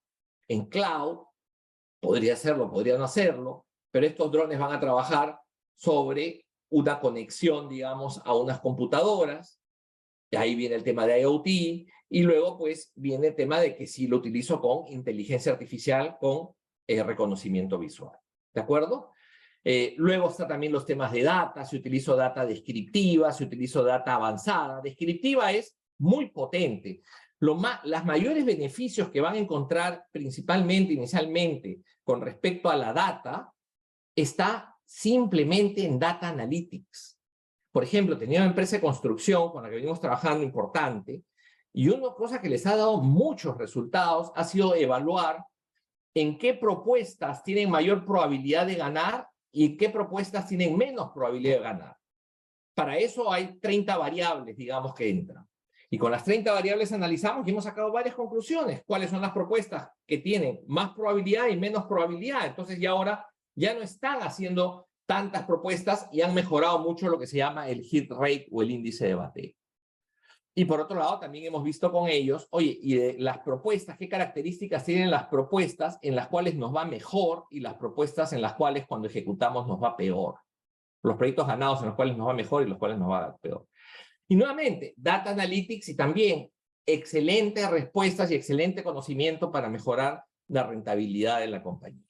en cloud. Podría hacerlo, podría no hacerlo. pero estos drones van a trabajar sobre una conexión, digamos, a unas computadoras. Y ahí viene el tema de IoT, y luego pues viene el tema de que si lo utilizo con inteligencia artificial, con reconocimiento visual. ¿De acuerdo? Luego está también los temas de data, si utilizo data descriptiva, si utilizo data avanzada. Descriptiva es muy potente. Los mayores beneficios que van a encontrar principalmente, inicialmente, con respecto a la data, está simplemente en Data Analytics. Por ejemplo, tenía una empresa de construcción con la que venimos trabajando importante, y una cosa que les ha dado muchos resultados ha sido evaluar en qué propuestas tienen mayor probabilidad de ganar y qué propuestas tienen menos probabilidad de ganar. Para eso hay 30 variables, digamos, que entran. Y con las 30 variables analizamos y hemos sacado varias conclusiones. ¿Cuáles son las propuestas que tienen más probabilidad y menos probabilidad? Entonces ya ahora ya no están haciendo tantas propuestas y han mejorado mucho lo que se llama el hit rate o el índice de bateo. Y por otro lado, también hemos visto con ellos, oye, y de las propuestas, ¿qué características tienen las propuestas en las cuales nos va mejor y las propuestas en las cuales cuando ejecutamos nos va peor? Los proyectos ganados en los cuales nos va mejor y los cuales nos va peor. Y nuevamente, Data Analytics y también excelentes respuestas y excelente conocimiento para mejorar la rentabilidad de la compañía.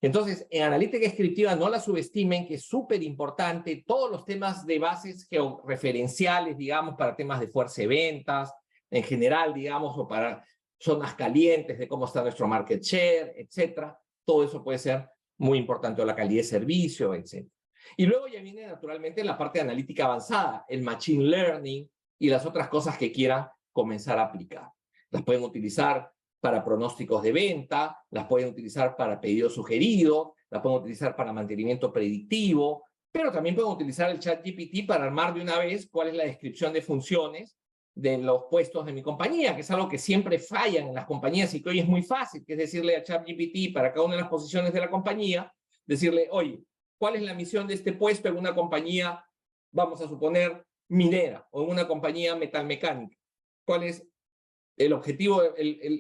Entonces, en analítica descriptiva no la subestimen, que es súper importante. Todos los temas de bases georreferenciales, digamos, para temas de fuerza de ventas, en general, digamos, o para zonas calientes de cómo está nuestro market share, etcétera. Todo eso puede ser muy importante, o la calidad de servicio, etcétera. Y luego ya viene naturalmente la parte de analítica avanzada, el machine learning y las otras cosas que quieran comenzar a aplicar. Las pueden utilizar para pronósticos de venta, las pueden utilizar para pedido sugerido, las pueden utilizar para mantenimiento predictivo, pero también pueden utilizar el ChatGPT para armar de una vez cuál es la descripción de funciones de los puestos de mi compañía, que es algo que siempre fallan en las compañías y que hoy es muy fácil, que es decirle a ChatGPT para cada una de las posiciones de la compañía, decirle, oye, ¿cuál es la misión de este puesto en una compañía, vamos a suponer, minera o en una compañía metalmecánica? ¿Cuál es el objetivo,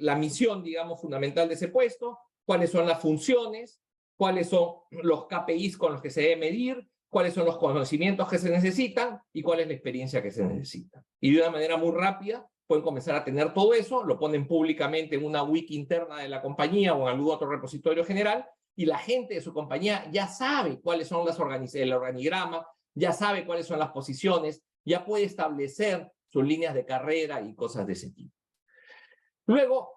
la misión, digamos, fundamental de ese puesto? ¿Cuáles son las funciones? ¿Cuáles son los KPIs con los que se debe medir? ¿Cuáles son los conocimientos que se necesitan? ¿Y cuál es la experiencia que se necesita? Y de una manera muy rápida pueden comenzar a tener todo eso, lo ponen públicamente en una wiki interna de la compañía o en algún otro repositorio general, y la gente de su compañía ya sabe cuáles son el organigrama, ya sabe cuáles son las posiciones, ya puede establecer sus líneas de carrera y cosas de ese tipo. Luego,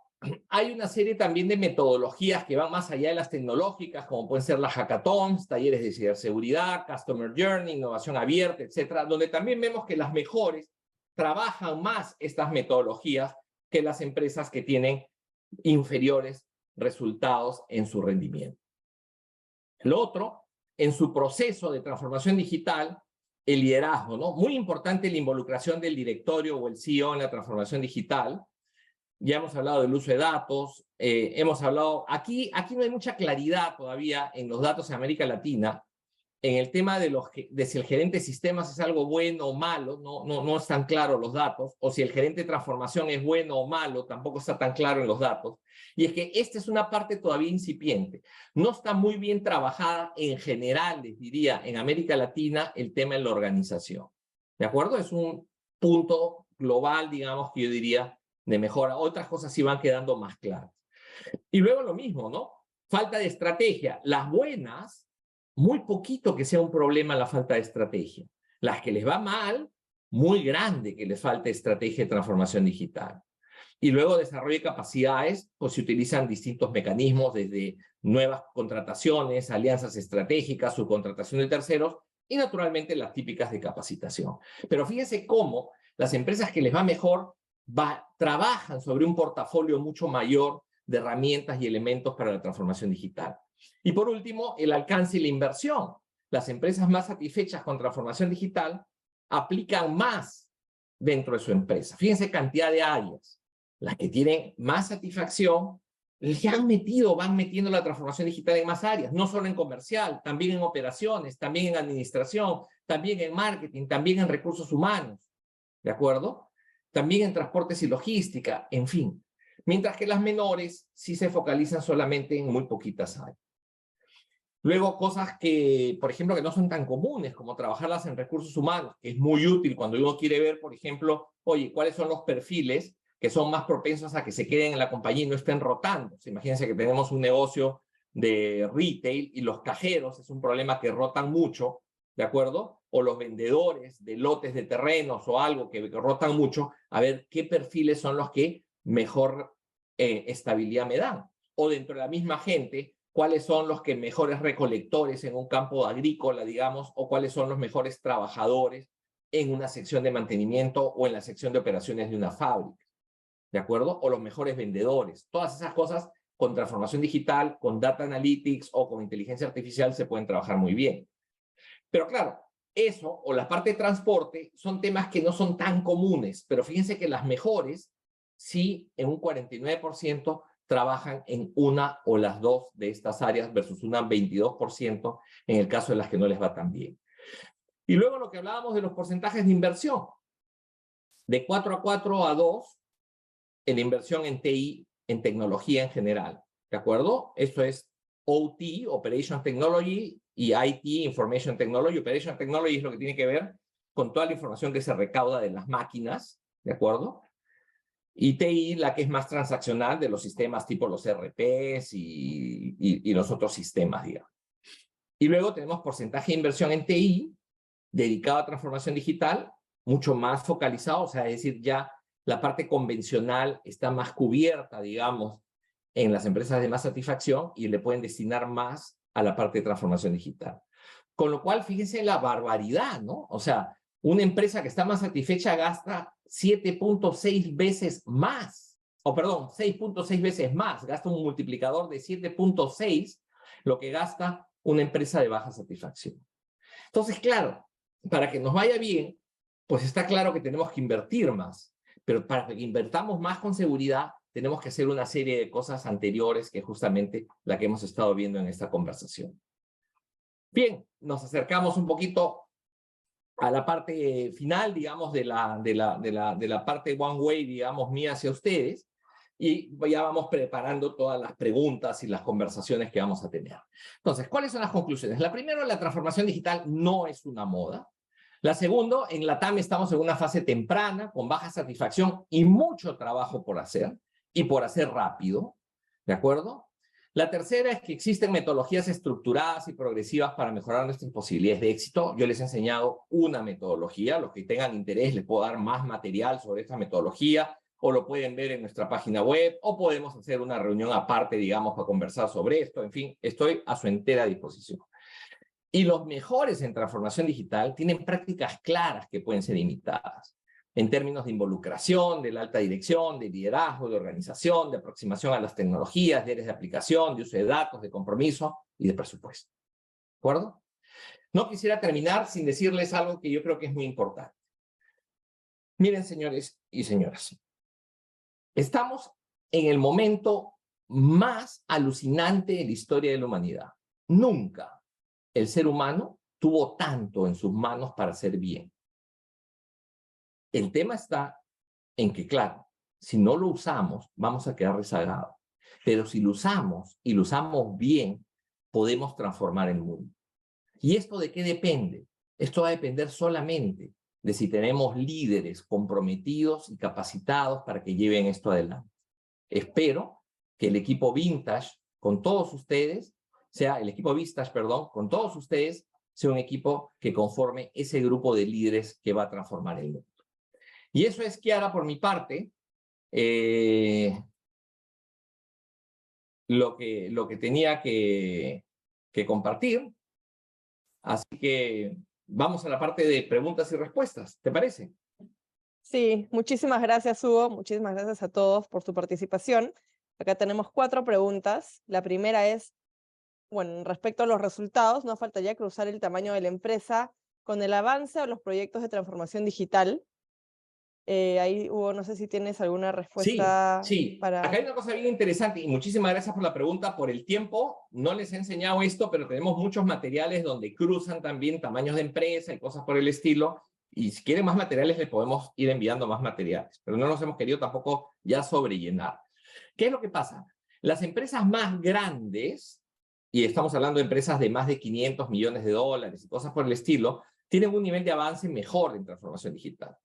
hay una serie también de metodologías que van más allá de las tecnológicas, como pueden ser las hackathons, talleres de ciberseguridad, customer journey, innovación abierta, etcétera, donde también vemos que las mejores trabajan más estas metodologías que las empresas que tienen inferiores resultados en su rendimiento. Lo otro, en su proceso de transformación digital, el liderazgo, ¿no? Muy importante la involucración del directorio o el CEO en la transformación digital. Ya hemos hablado del uso de datos, hemos hablado, aquí no hay mucha claridad todavía en los datos en América Latina, en el tema de si el gerente de sistemas es algo bueno o malo, no están claros los datos, o si el gerente de transformación es bueno o malo, tampoco está tan claro en los datos. Y es que esta es una parte todavía incipiente. No está muy bien trabajada en general, les diría, en América Latina, el tema de la organización. ¿De acuerdo? Es un punto global, digamos, que yo diría, de mejora. Otras cosas sí van quedando más claras. Y luego lo mismo, ¿no? Falta de estrategia. Las buenas, muy poquito que sea un problema la falta de estrategia. Las que les va mal, muy grande que les falte estrategia de transformación digital. Y luego desarrollo de capacidades, pues se utilizan distintos mecanismos, desde nuevas contrataciones, alianzas estratégicas, subcontratación de terceros, y naturalmente las típicas de capacitación. Pero fíjense cómo las empresas que les va mejor trabajan sobre un portafolio mucho mayor de herramientas y elementos para la transformación digital. Y por último, el alcance y la inversión. Las empresas más satisfechas con transformación digital aplican más dentro de su empresa. Fíjense cantidad de áreas. Las que tienen más satisfacción van metiendo la transformación digital en más áreas, no solo en comercial, también en operaciones, también en administración, también en marketing, también en recursos humanos. ¿De acuerdo? También en transportes y logística, en fin. Mientras que las menores sí se focalizan solamente en muy poquitas áreas. Luego, cosas que, por ejemplo, que no son tan comunes, como trabajarlas en recursos humanos, que es muy útil cuando uno quiere ver, por ejemplo, oye, ¿cuáles son los perfiles que son más propensos a que se queden en la compañía y no estén rotando? Imagínense que tenemos un negocio de retail y los cajeros es un problema que rotan mucho, ¿de acuerdo? O los vendedores de lotes de terrenos o algo que rotan mucho, a ver qué perfiles son los que mejor estabilidad me dan. O dentro de la misma gente, cuáles son los que mejores recolectores en un campo agrícola, digamos, o cuáles son los mejores trabajadores en una sección de mantenimiento o en la sección de operaciones de una fábrica, ¿de acuerdo? O los mejores vendedores. Todas esas cosas con transformación digital, con data analytics o con inteligencia artificial se pueden trabajar muy bien. Pero claro, eso o la parte de transporte son temas que no son tan comunes, pero fíjense que las mejores sí en un 49% trabajan en una o las dos de estas áreas versus un 22% en el caso de las que no les va tan bien. Y luego lo que hablábamos de los porcentajes de inversión. De 4 a 2 en la inversión en TI, en tecnología en general. ¿De acuerdo? Esto es OT, Operation Technology, y IT, Information Technology. Operation Technology es lo que tiene que ver con toda la información que se recauda de las máquinas. ¿De acuerdo? Y TI, la que es más transaccional de los sistemas tipo los ERPs y los otros sistemas, digamos. Y luego tenemos porcentaje de inversión en TI, dedicado a transformación digital, mucho más focalizado, o sea, es decir, ya la parte convencional está más cubierta, digamos, en las empresas de más satisfacción y le pueden destinar más a la parte de transformación digital. Con lo cual, fíjense la barbaridad, ¿no? O sea, una empresa que está más satisfecha gasta 7.6 veces más, o perdón, 6.6 veces más, gasta un multiplicador de 7.6 lo que gasta una empresa de baja satisfacción. Entonces, claro, para que nos vaya bien, pues está claro que tenemos que invertir más, pero para que invertamos más con seguridad, tenemos que hacer una serie de cosas anteriores que justamente la que hemos estado viendo en esta conversación. Bien, nos acercamos un poquito a la parte final, digamos, de la parte one way, digamos, mía hacia ustedes, y ya vamos preparando todas las preguntas y las conversaciones que vamos a tener. Entonces, ¿cuáles son las conclusiones? La primera, la transformación digital no es una moda. La segunda, en LATAM estamos en una fase temprana, con baja satisfacción y mucho trabajo por hacer, y por hacer rápido, ¿de acuerdo? La tercera es que existen metodologías estructuradas y progresivas para mejorar nuestras posibilidades de éxito. Yo les he enseñado una metodología. Los que tengan interés les puedo dar más material sobre esta metodología, o lo pueden ver en nuestra página web, o podemos hacer una reunión aparte, digamos, para conversar sobre esto. En fin, estoy a su entera disposición. Y los mejores en transformación digital tienen prácticas claras que pueden ser imitadas en términos de involucración, de la alta dirección, de liderazgo, de organización, de aproximación a las tecnologías, de áreas de aplicación, de uso de datos, de compromiso y de presupuesto. ¿De acuerdo? No quisiera terminar sin decirles algo que yo creo que es muy importante. Miren, señores y señoras, estamos en el momento más alucinante de la historia de la humanidad. Nunca el ser humano tuvo tanto en sus manos para hacer bien. El tema está en que, claro, si no lo usamos, vamos a quedar rezagados. Pero si lo usamos y lo usamos bien, podemos transformar el mundo. ¿Y esto de qué depende? Esto va a depender solamente de si tenemos líderes comprometidos y capacitados para que lleven esto adelante. Espero que el equipo Vintage, con todos ustedes, sea el equipo Vistage, perdón, con todos ustedes, sea un equipo que conforme ese grupo de líderes que va a transformar el mundo. Y eso es, Kiara, por mi parte, lo que tenía que compartir. Así que vamos a la parte de preguntas y respuestas, ¿te parece? Sí, muchísimas gracias, Hugo. Muchísimas gracias a todos por su participación. Acá tenemos 4 preguntas. La primera es, bueno, respecto a los resultados, no faltaría cruzar el tamaño de la empresa con el avance o los proyectos de transformación digital. Ahí, Hugo, no sé si tienes alguna respuesta. Sí. Para... Acá hay una cosa bien interesante y muchísimas gracias por la pregunta. Por el tiempo, no les he enseñado esto, pero tenemos muchos materiales donde cruzan también tamaños de empresa y cosas por el estilo. Y si quieren más materiales, les podemos ir enviando más materiales. Pero no nos hemos querido tampoco ya sobrellenar. ¿Qué es lo que pasa? Las empresas más grandes y estamos hablando de empresas de más de 500 millones de dólares y cosas por el estilo, tienen un nivel de avance mejor en transformación digital.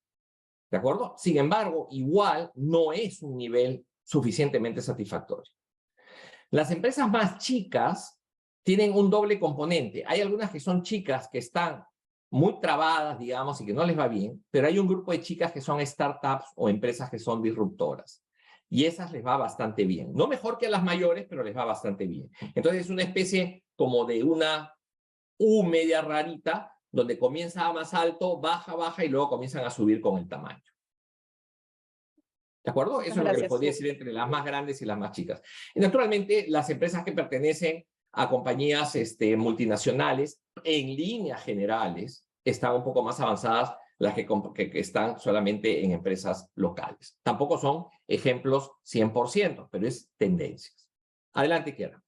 ¿De acuerdo? Sin embargo, igual no es un nivel suficientemente satisfactorio. Las empresas más chicas tienen un doble componente. Hay algunas que son chicas que están muy trabadas, digamos, y que no les va bien, pero hay un grupo de chicas que son startups o empresas que son disruptoras. Y esas les va bastante bien. No mejor que a las mayores, pero les va bastante bien. Entonces es una especie como de una U media rarita, donde comienza más alto, baja, baja, y luego comienzan a subir con el tamaño. ¿De acuerdo? Eso es lo que les podría decir entre las más grandes y las más chicas. Y naturalmente, las empresas que pertenecen a compañías multinacionales, en líneas generales, están un poco más avanzadas las que están solamente en empresas locales. Tampoco son ejemplos 100%, pero es tendencias. Adelante, Kiara.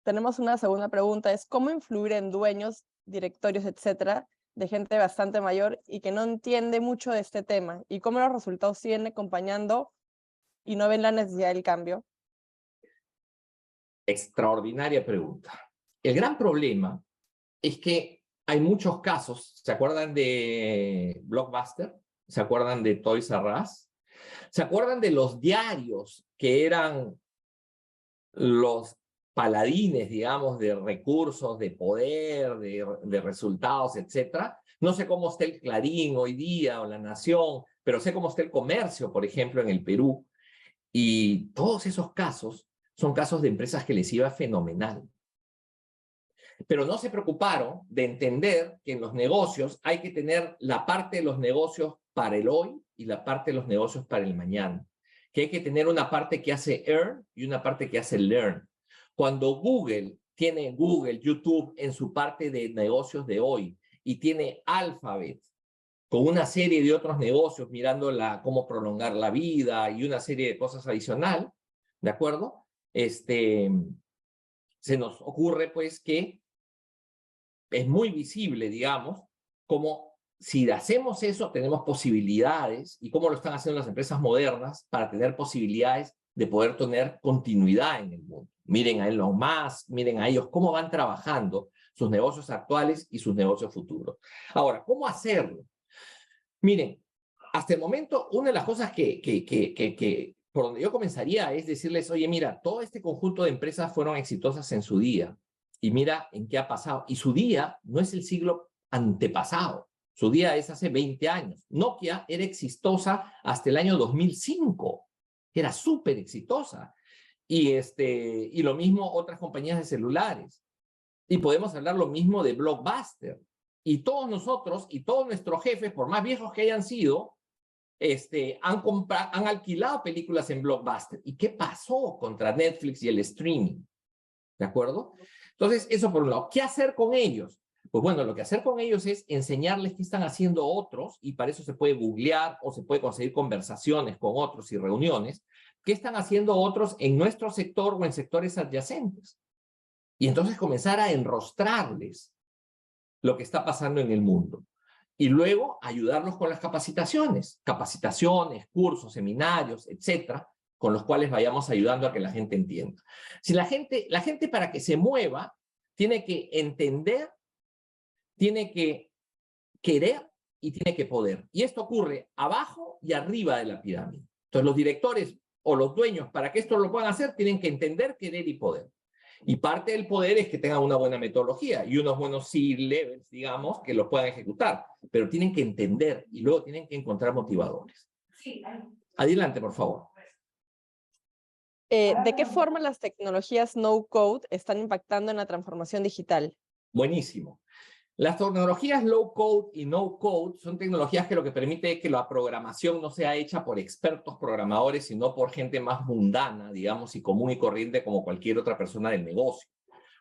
Tenemos una segunda pregunta, es ¿cómo influir en dueños, directorios, etcétera, de gente bastante mayor y que no entiende mucho de este tema? ¿Y cómo los resultados siguen acompañando y no ven la necesidad del cambio? Extraordinaria pregunta. El gran problema es que hay muchos casos. ¿Se acuerdan de Blockbuster? ¿Se acuerdan de Toys R Us? ¿Se acuerdan de los diarios que eran los paladines, digamos, de recursos, de poder, de resultados, etcétera? No sé cómo está el Clarín hoy día o La Nación, pero sé cómo está el comercio, por ejemplo, en el Perú. Y todos esos casos son casos de empresas que les iba fenomenal. Pero no se preocuparon de entender que en los negocios hay que tener la parte de los negocios para el hoy y la parte de los negocios para el mañana. Que hay que tener una parte que hace earn y una parte que hace learn. Cuando Google tiene Google, YouTube en su parte de negocios de hoy y tiene Alphabet con una serie de otros negocios mirando cómo prolongar la vida y una serie de cosas adicional, ¿de acuerdo? Se nos ocurre pues que es muy visible, digamos, como si hacemos eso tenemos posibilidades, y cómo lo están haciendo las empresas modernas para tener posibilidades de poder tener continuidad en el mundo. Miren a Elon Musk, miren a ellos cómo van trabajando sus negocios actuales y sus negocios futuros. Ahora, ¿cómo hacerlo? Miren, hasta el momento, una de las cosas que por donde yo comenzaría es decirles, oye, mira, todo este conjunto de empresas fueron exitosas en su día, y mira en qué ha pasado. Y su día no es el siglo antepasado, su día es hace 20 años. Nokia era exitosa hasta el año 2005, era súper exitosa. Y lo mismo otras compañías de celulares. Y podemos hablar lo mismo de Blockbuster. Y todos nosotros y todos nuestros jefes, por más viejos que hayan sido, han alquilado películas en Blockbuster. ¿Y qué pasó contra Netflix y el streaming? ¿De acuerdo? Entonces, eso por un lado. ¿Qué hacer con ellos? Pues bueno, lo que hacer con ellos es enseñarles qué están haciendo otros, y para eso se puede googlear o se puede conseguir conversaciones con otros y reuniones. ¿Qué están haciendo otros en nuestro sector o en sectores adyacentes? Y entonces comenzar a enrostrarles lo que está pasando en el mundo. Y luego ayudarlos con las capacitaciones, cursos, seminarios, etcétera, con los cuales vayamos ayudando a que la gente entienda. Si la gente para que se mueva, tiene que entender, tiene que querer y tiene que poder. Y esto ocurre abajo y arriba de la pirámide. Entonces los directores o los dueños, para que esto lo puedan hacer, tienen que entender, querer y poder. Y parte del poder es que tengan una buena metodología y unos buenos C-levels, digamos, que los puedan ejecutar. Pero tienen que entender y luego tienen que encontrar motivadores. Adelante, por favor. ¿De qué forma las tecnologías no-code están impactando en la transformación digital? Buenísimo. Las tecnologías low-code y no-code son tecnologías que lo que permite es que la programación no sea hecha por expertos programadores, sino por gente más mundana, digamos, y común y corriente como cualquier otra persona del negocio.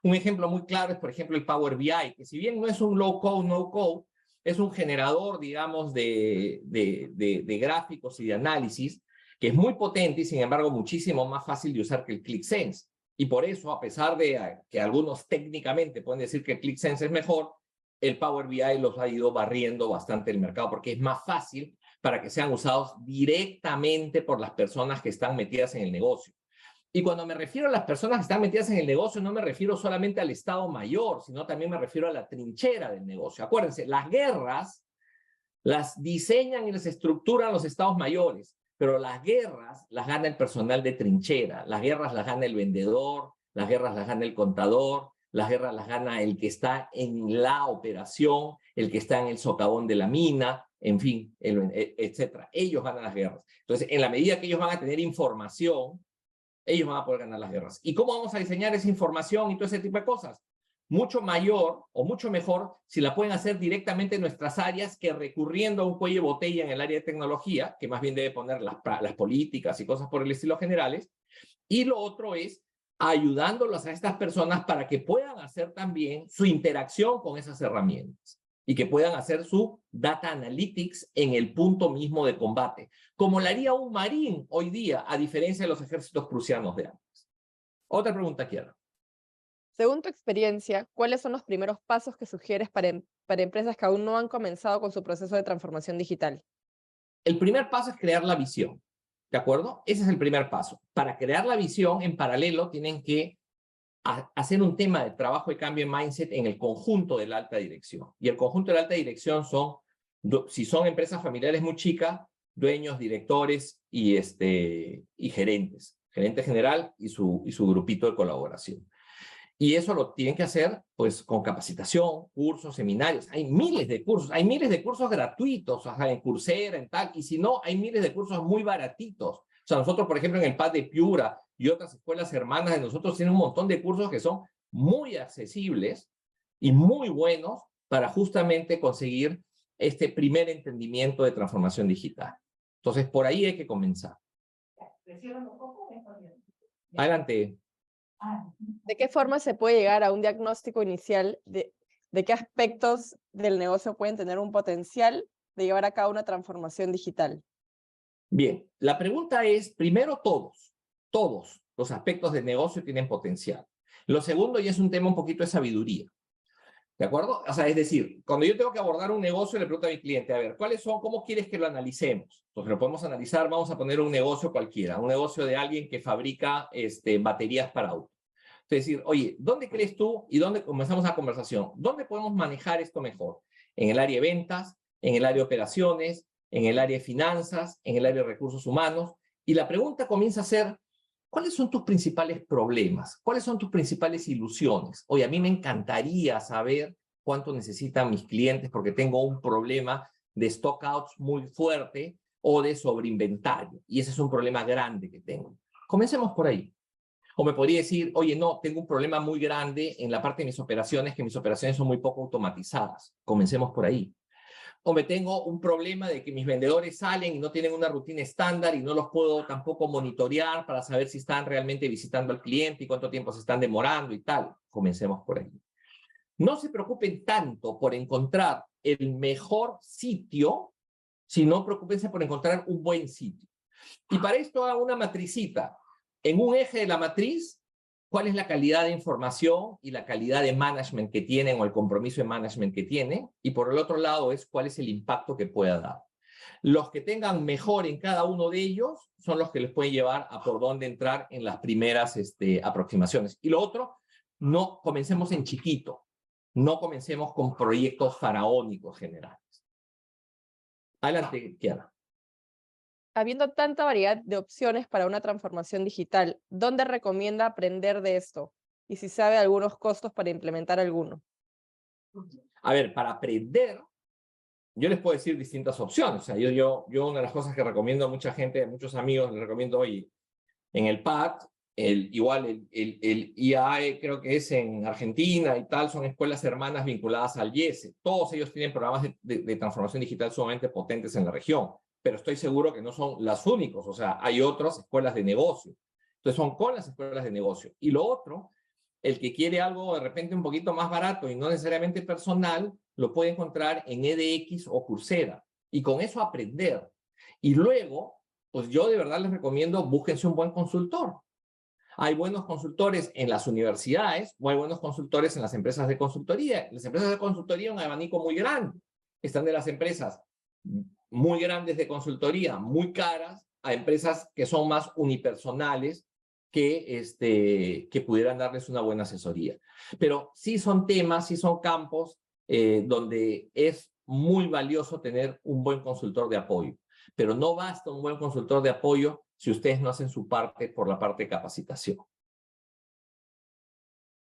Un ejemplo muy claro es, por ejemplo, el Power BI, que si bien no es un low-code, no-code, es un generador, digamos, de gráficos y de análisis, que es muy potente y, sin embargo, muchísimo más fácil de usar que el ClickSense. Y por eso, a pesar de que algunos técnicamente pueden decir que el ClickSense es mejor, el Power BI los ha ido barriendo bastante el mercado, porque es más fácil para que sean usados directamente por las personas que están metidas en el negocio. Y cuando me refiero a las personas que están metidas en el negocio, no me refiero solamente al Estado Mayor, sino también me refiero a la trinchera del negocio. Acuérdense, las guerras las diseñan y las estructuran los Estados Mayores, pero las guerras las gana el personal de trinchera, las guerras las gana el vendedor, las guerras las gana el contador, las guerras las gana el que está en la operación, el que está en el socavón de la mina, en fin, etcétera. Ellos ganan las guerras. Entonces, en la medida que ellos van a tener información, ellos van a poder ganar las guerras. ¿Y cómo vamos a diseñar esa información y todo ese tipo de cosas? Mucho mayor o mucho mejor si la pueden hacer directamente en nuestras áreas que recurriendo a un cuello de botella en el área de tecnología, que más bien debe poner las políticas y cosas por el estilo generales. Y lo otro es ayudándolos a estas personas para que puedan hacer también su interacción con esas herramientas y que puedan hacer su data analytics en el punto mismo de combate, como lo haría un marín hoy día, a diferencia de los ejércitos prusianos de antes. Otra pregunta, Kiara. Según tu experiencia, ¿cuáles son los primeros pasos que sugieres para empresas que aún no han comenzado con su proceso de transformación digital? El primer paso es crear la visión, ¿de acuerdo? Ese es el primer paso. Para crear la visión, en paralelo, tienen que hacer un tema de trabajo y cambio de mindset en el conjunto de la alta dirección. Y el conjunto de la alta dirección son, si son empresas familiares muy chicas, dueños, directores y gerentes. Gerente general y su grupito de colaboración. Y eso lo tienen que hacer pues con capacitación, cursos, seminarios. Hay miles de cursos gratuitos, o sea, en Coursera, en tal, y si no, hay miles de cursos muy baratitos. O sea, nosotros, por ejemplo, en el PAD de Piura y otras escuelas hermanas de nosotros tienen un montón de cursos que son muy accesibles y muy buenos para justamente conseguir este primer entendimiento de transformación digital. Entonces, por ahí hay que comenzar. Adelante. ¿De qué forma se puede llegar a un diagnóstico inicial de qué aspectos del negocio pueden tener un potencial de llevar a cabo una transformación digital? Bien, la pregunta es, primero, todos los aspectos del negocio tienen potencial. Lo segundo, y es un tema un poquito de sabiduría, ¿de acuerdo? O sea, es decir, cuando yo tengo que abordar un negocio, le pregunto a mi cliente, a ver, ¿cómo quieres que lo analicemos? Entonces lo podemos analizar, vamos a poner un negocio cualquiera, un negocio de alguien que fabrica baterías para autos. Es decir, oye, ¿dónde crees tú? Y dónde comenzamos la conversación. ¿Dónde podemos manejar esto mejor? ¿En el área de ventas? ¿En el área de operaciones? ¿En el área de finanzas? ¿En el área de recursos humanos? Y la pregunta comienza a ser, ¿cuáles son tus principales problemas? ¿Cuáles son tus principales ilusiones? Oye, a mí me encantaría saber cuánto necesitan mis clientes porque tengo un problema de stockouts muy fuerte o de sobreinventario. Y ese es un problema grande que tengo. Comencemos por ahí. O me podría decir, oye, no, tengo un problema muy grande en la parte de mis operaciones, que mis operaciones son muy poco automatizadas. Comencemos por ahí. O me tengo un problema de que mis vendedores salen y no tienen una rutina estándar y no los puedo tampoco monitorear para saber si están realmente visitando al cliente y cuánto tiempo se están demorando y tal. Comencemos por ahí. No se preocupen tanto por encontrar el mejor sitio, sino preocúpense por encontrar un buen sitio. Y para esto hago una matricita. En un eje de la matriz, ¿cuál es la calidad de información y la calidad de management que tienen o el compromiso de management que tienen? Y por el otro lado es cuál es el impacto que pueda dar. Los que tengan mejor en cada uno de ellos son los que les pueden llevar a por dónde entrar en las primeras aproximaciones. Y lo otro, no comencemos en chiquito. No comencemos con proyectos faraónicos generales. Adelante, Kiara. Habiendo tanta variedad de opciones para una transformación digital, ¿dónde recomienda aprender de esto? Y si sabe algunos costos para implementar alguno. A ver, para aprender, yo les puedo decir distintas opciones. O sea, yo una de las cosas que recomiendo a mucha gente, a muchos amigos, les recomiendo hoy en el PAD, el IAE creo que es en Argentina y tal, son escuelas hermanas vinculadas al IESE. Todos ellos tienen programas de transformación digital sumamente potentes en la región, pero estoy seguro que no son las únicos. O sea, hay otras escuelas de negocio. Entonces son con las escuelas de negocio. Y lo otro, el que quiere algo de repente un poquito más barato y no necesariamente personal, lo puede encontrar en edX o Coursera. Y con eso aprender. Y luego, pues yo de verdad les recomiendo, búsquense un buen consultor. Hay buenos consultores en las universidades o hay buenos consultores en las empresas de consultoría. Las empresas de consultoría un abanico muy grande. Están de las empresas muy grandes de consultoría, muy caras, a empresas que son más unipersonales, que pudieran darles una buena asesoría. Pero sí son temas, sí son campos donde es muy valioso tener un buen consultor de apoyo. Pero no basta un buen consultor de apoyo si ustedes no hacen su parte por la parte de capacitación.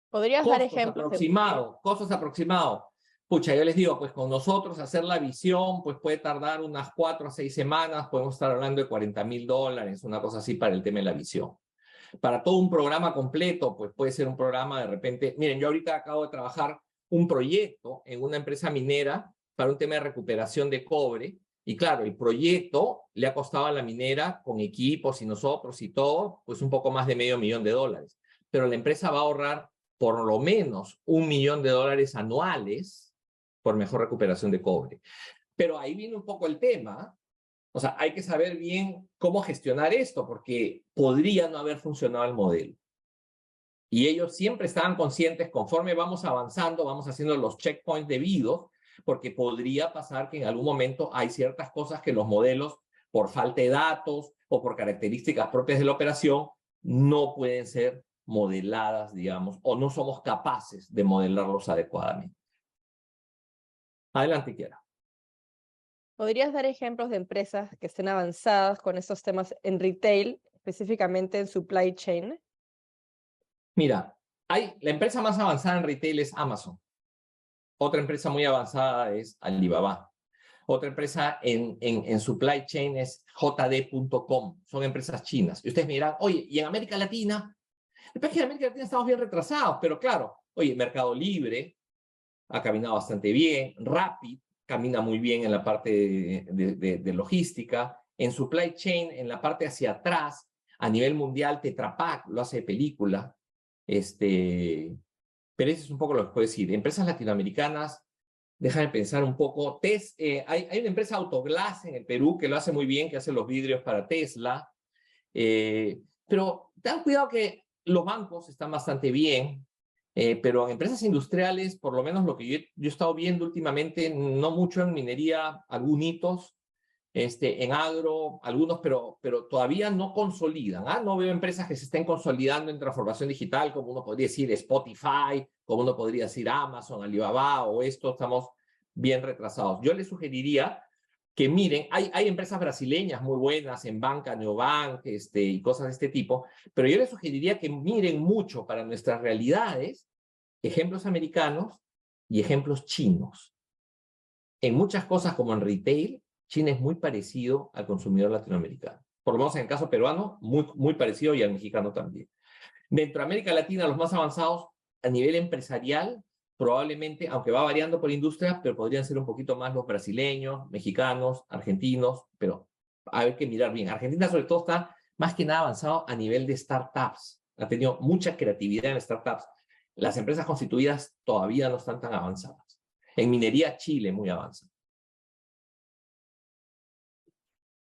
¿Podrías dar Costos ejemplos aproximados, costos aproximados. Pucha, yo les digo, pues con nosotros hacer la visión, pues puede tardar unas 4 a 6 semanas, podemos estar hablando de $40,000, una cosa así para el tema de la visión. Para todo un programa completo, pues puede ser un programa de repente, miren, yo ahorita acabo de trabajar un proyecto en una empresa minera para un tema de recuperación de cobre, y claro, el proyecto le ha costado a la minera, con equipos y nosotros y todo, pues un poco más de $500,000, pero la empresa va a ahorrar por lo menos $1,000,000 anuales por mejor recuperación de cobre. Pero ahí viene un poco el tema. O sea, hay que saber bien cómo gestionar esto, porque podría no haber funcionado el modelo. Y ellos siempre estaban conscientes, conforme vamos avanzando, vamos haciendo los checkpoints debidos, porque podría pasar que en algún momento hay ciertas cosas que los modelos, por falta de datos o por características propias de la operación, no pueden ser modeladas, digamos, o no somos capaces de modelarlos adecuadamente. Adelante, Kiara. ¿Podrías dar ejemplos de empresas que estén avanzadas con estos temas en retail, específicamente en supply chain? Mira, la empresa más avanzada en retail es Amazon. Otra empresa muy avanzada es Alibaba. Otra empresa en supply chain es JD.com. Son empresas chinas. Y ustedes me dirán, oye, ¿y en América Latina? Es que en América Latina estamos bien retrasados, pero claro, oye, Mercado Libre ha caminado bastante bien, Rappi camina muy bien en la parte de logística, en supply chain, en la parte hacia atrás, a nivel mundial, Tetra Pak lo hace de película, pero eso es un poco lo que puedo decir. Empresas latinoamericanas, déjame pensar un poco, hay una empresa Autoglass en el Perú que lo hace muy bien, que hace los vidrios para Tesla, pero ten cuidado que los bancos están bastante bien, pero en empresas industriales, por lo menos lo que yo he estado viendo últimamente, no mucho en minería, algunos hitos, en agro, algunos, pero todavía no consolidan. No veo empresas que se estén consolidando en transformación digital, como uno podría decir Spotify, como uno podría decir Amazon, Alibaba o esto, estamos bien retrasados. Yo les sugeriría que miren, hay empresas brasileñas muy buenas en banca, Neobank, y cosas de este tipo, pero yo les sugeriría que miren mucho para nuestras realidades ejemplos americanos y ejemplos chinos. En muchas cosas, como en retail, China es muy parecido al consumidor latinoamericano. Por lo menos en el caso peruano, muy parecido, y al mexicano también. Dentro de América Latina, los más avanzados a nivel empresarial, probablemente, aunque va variando por industria, pero podrían ser un poquito más los brasileños, mexicanos, argentinos, pero hay que mirar bien. Argentina sobre todo está más que nada avanzado a nivel de startups. Ha tenido mucha creatividad en startups. Las empresas constituidas todavía no están tan avanzadas. En minería, Chile muy avanzado.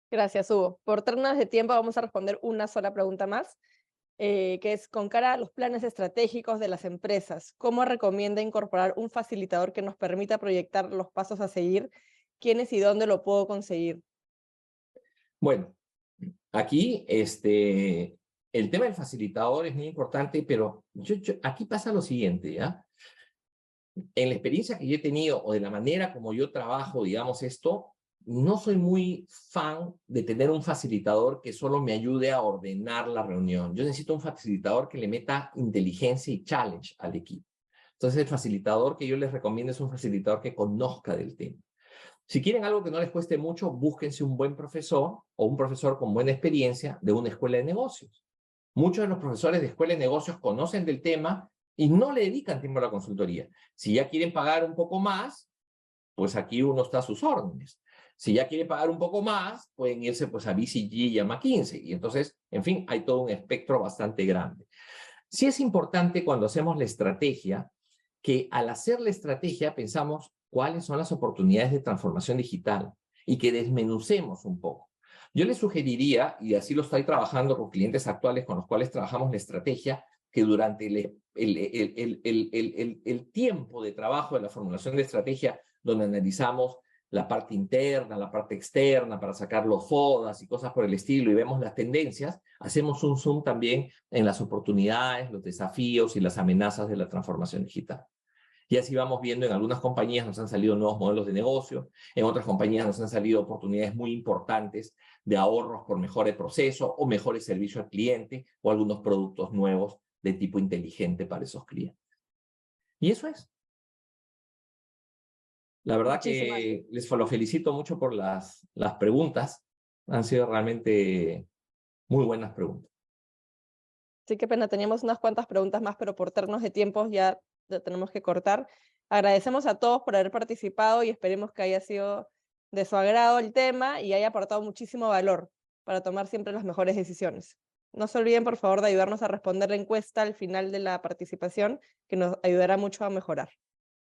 Gracias, Hugo. Por términos de tiempo vamos a responder una sola pregunta más, que es con cara a los planes estratégicos de las empresas. ¿Cómo recomienda incorporar un facilitador que nos permita proyectar los pasos a seguir? ¿Quiénes y dónde lo puedo conseguir? Bueno, aquí el tema del facilitador es muy importante, pero aquí pasa lo siguiente, ¿ya? En la experiencia que yo he tenido o de la manera como yo trabajo, digamos, esto, no soy muy fan de tener un facilitador que solo me ayude a ordenar la reunión. Yo necesito un facilitador que le meta inteligencia y challenge al equipo. Entonces, el facilitador que yo les recomiendo es un facilitador que conozca del tema. Si quieren algo que no les cueste mucho, búsquense un buen profesor o un profesor con buena experiencia de una escuela de negocios. Muchos de los profesores de escuela de negocios conocen del tema y no le dedican tiempo a la consultoría. Si ya quieren pagar un poco más, pues aquí uno está a sus órdenes. Si ya quieren pagar un poco más, pueden irse pues a BCG y a McKinsey. Y entonces, en fin, hay todo un espectro bastante grande. Sí es importante cuando hacemos la estrategia, que al hacer la estrategia pensamos cuáles son las oportunidades de transformación digital y que desmenucemos un poco. Yo les sugeriría, y así lo estoy trabajando con clientes actuales con los cuales trabajamos la estrategia, que durante el tiempo de trabajo de la formulación de estrategia, donde analizamos la parte interna, la parte externa, para sacar los FODAs y cosas por el estilo, y vemos las tendencias, hacemos un zoom también en las oportunidades, los desafíos y las amenazas de la transformación digital. Y así vamos viendo, en algunas compañías nos han salido nuevos modelos de negocio, en otras compañías nos han salido oportunidades muy importantes de ahorros por mejores procesos o mejores servicios al cliente o algunos productos nuevos de tipo inteligente para esos clientes. Y eso es. La verdad que les lo felicito mucho por las preguntas. Han sido realmente muy buenas preguntas. Sí, qué pena, teníamos unas cuantas preguntas más, pero por términos de tiempos ya tenemos que cortar. Agradecemos a todos por haber participado y esperemos que haya sido de su agrado el tema y haya aportado muchísimo valor para tomar siempre las mejores decisiones. No se olviden, por favor, de ayudarnos a responder la encuesta al final de la participación, que nos ayudará mucho a mejorar.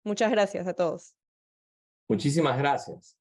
Muchas gracias a todos. Muchísimas gracias.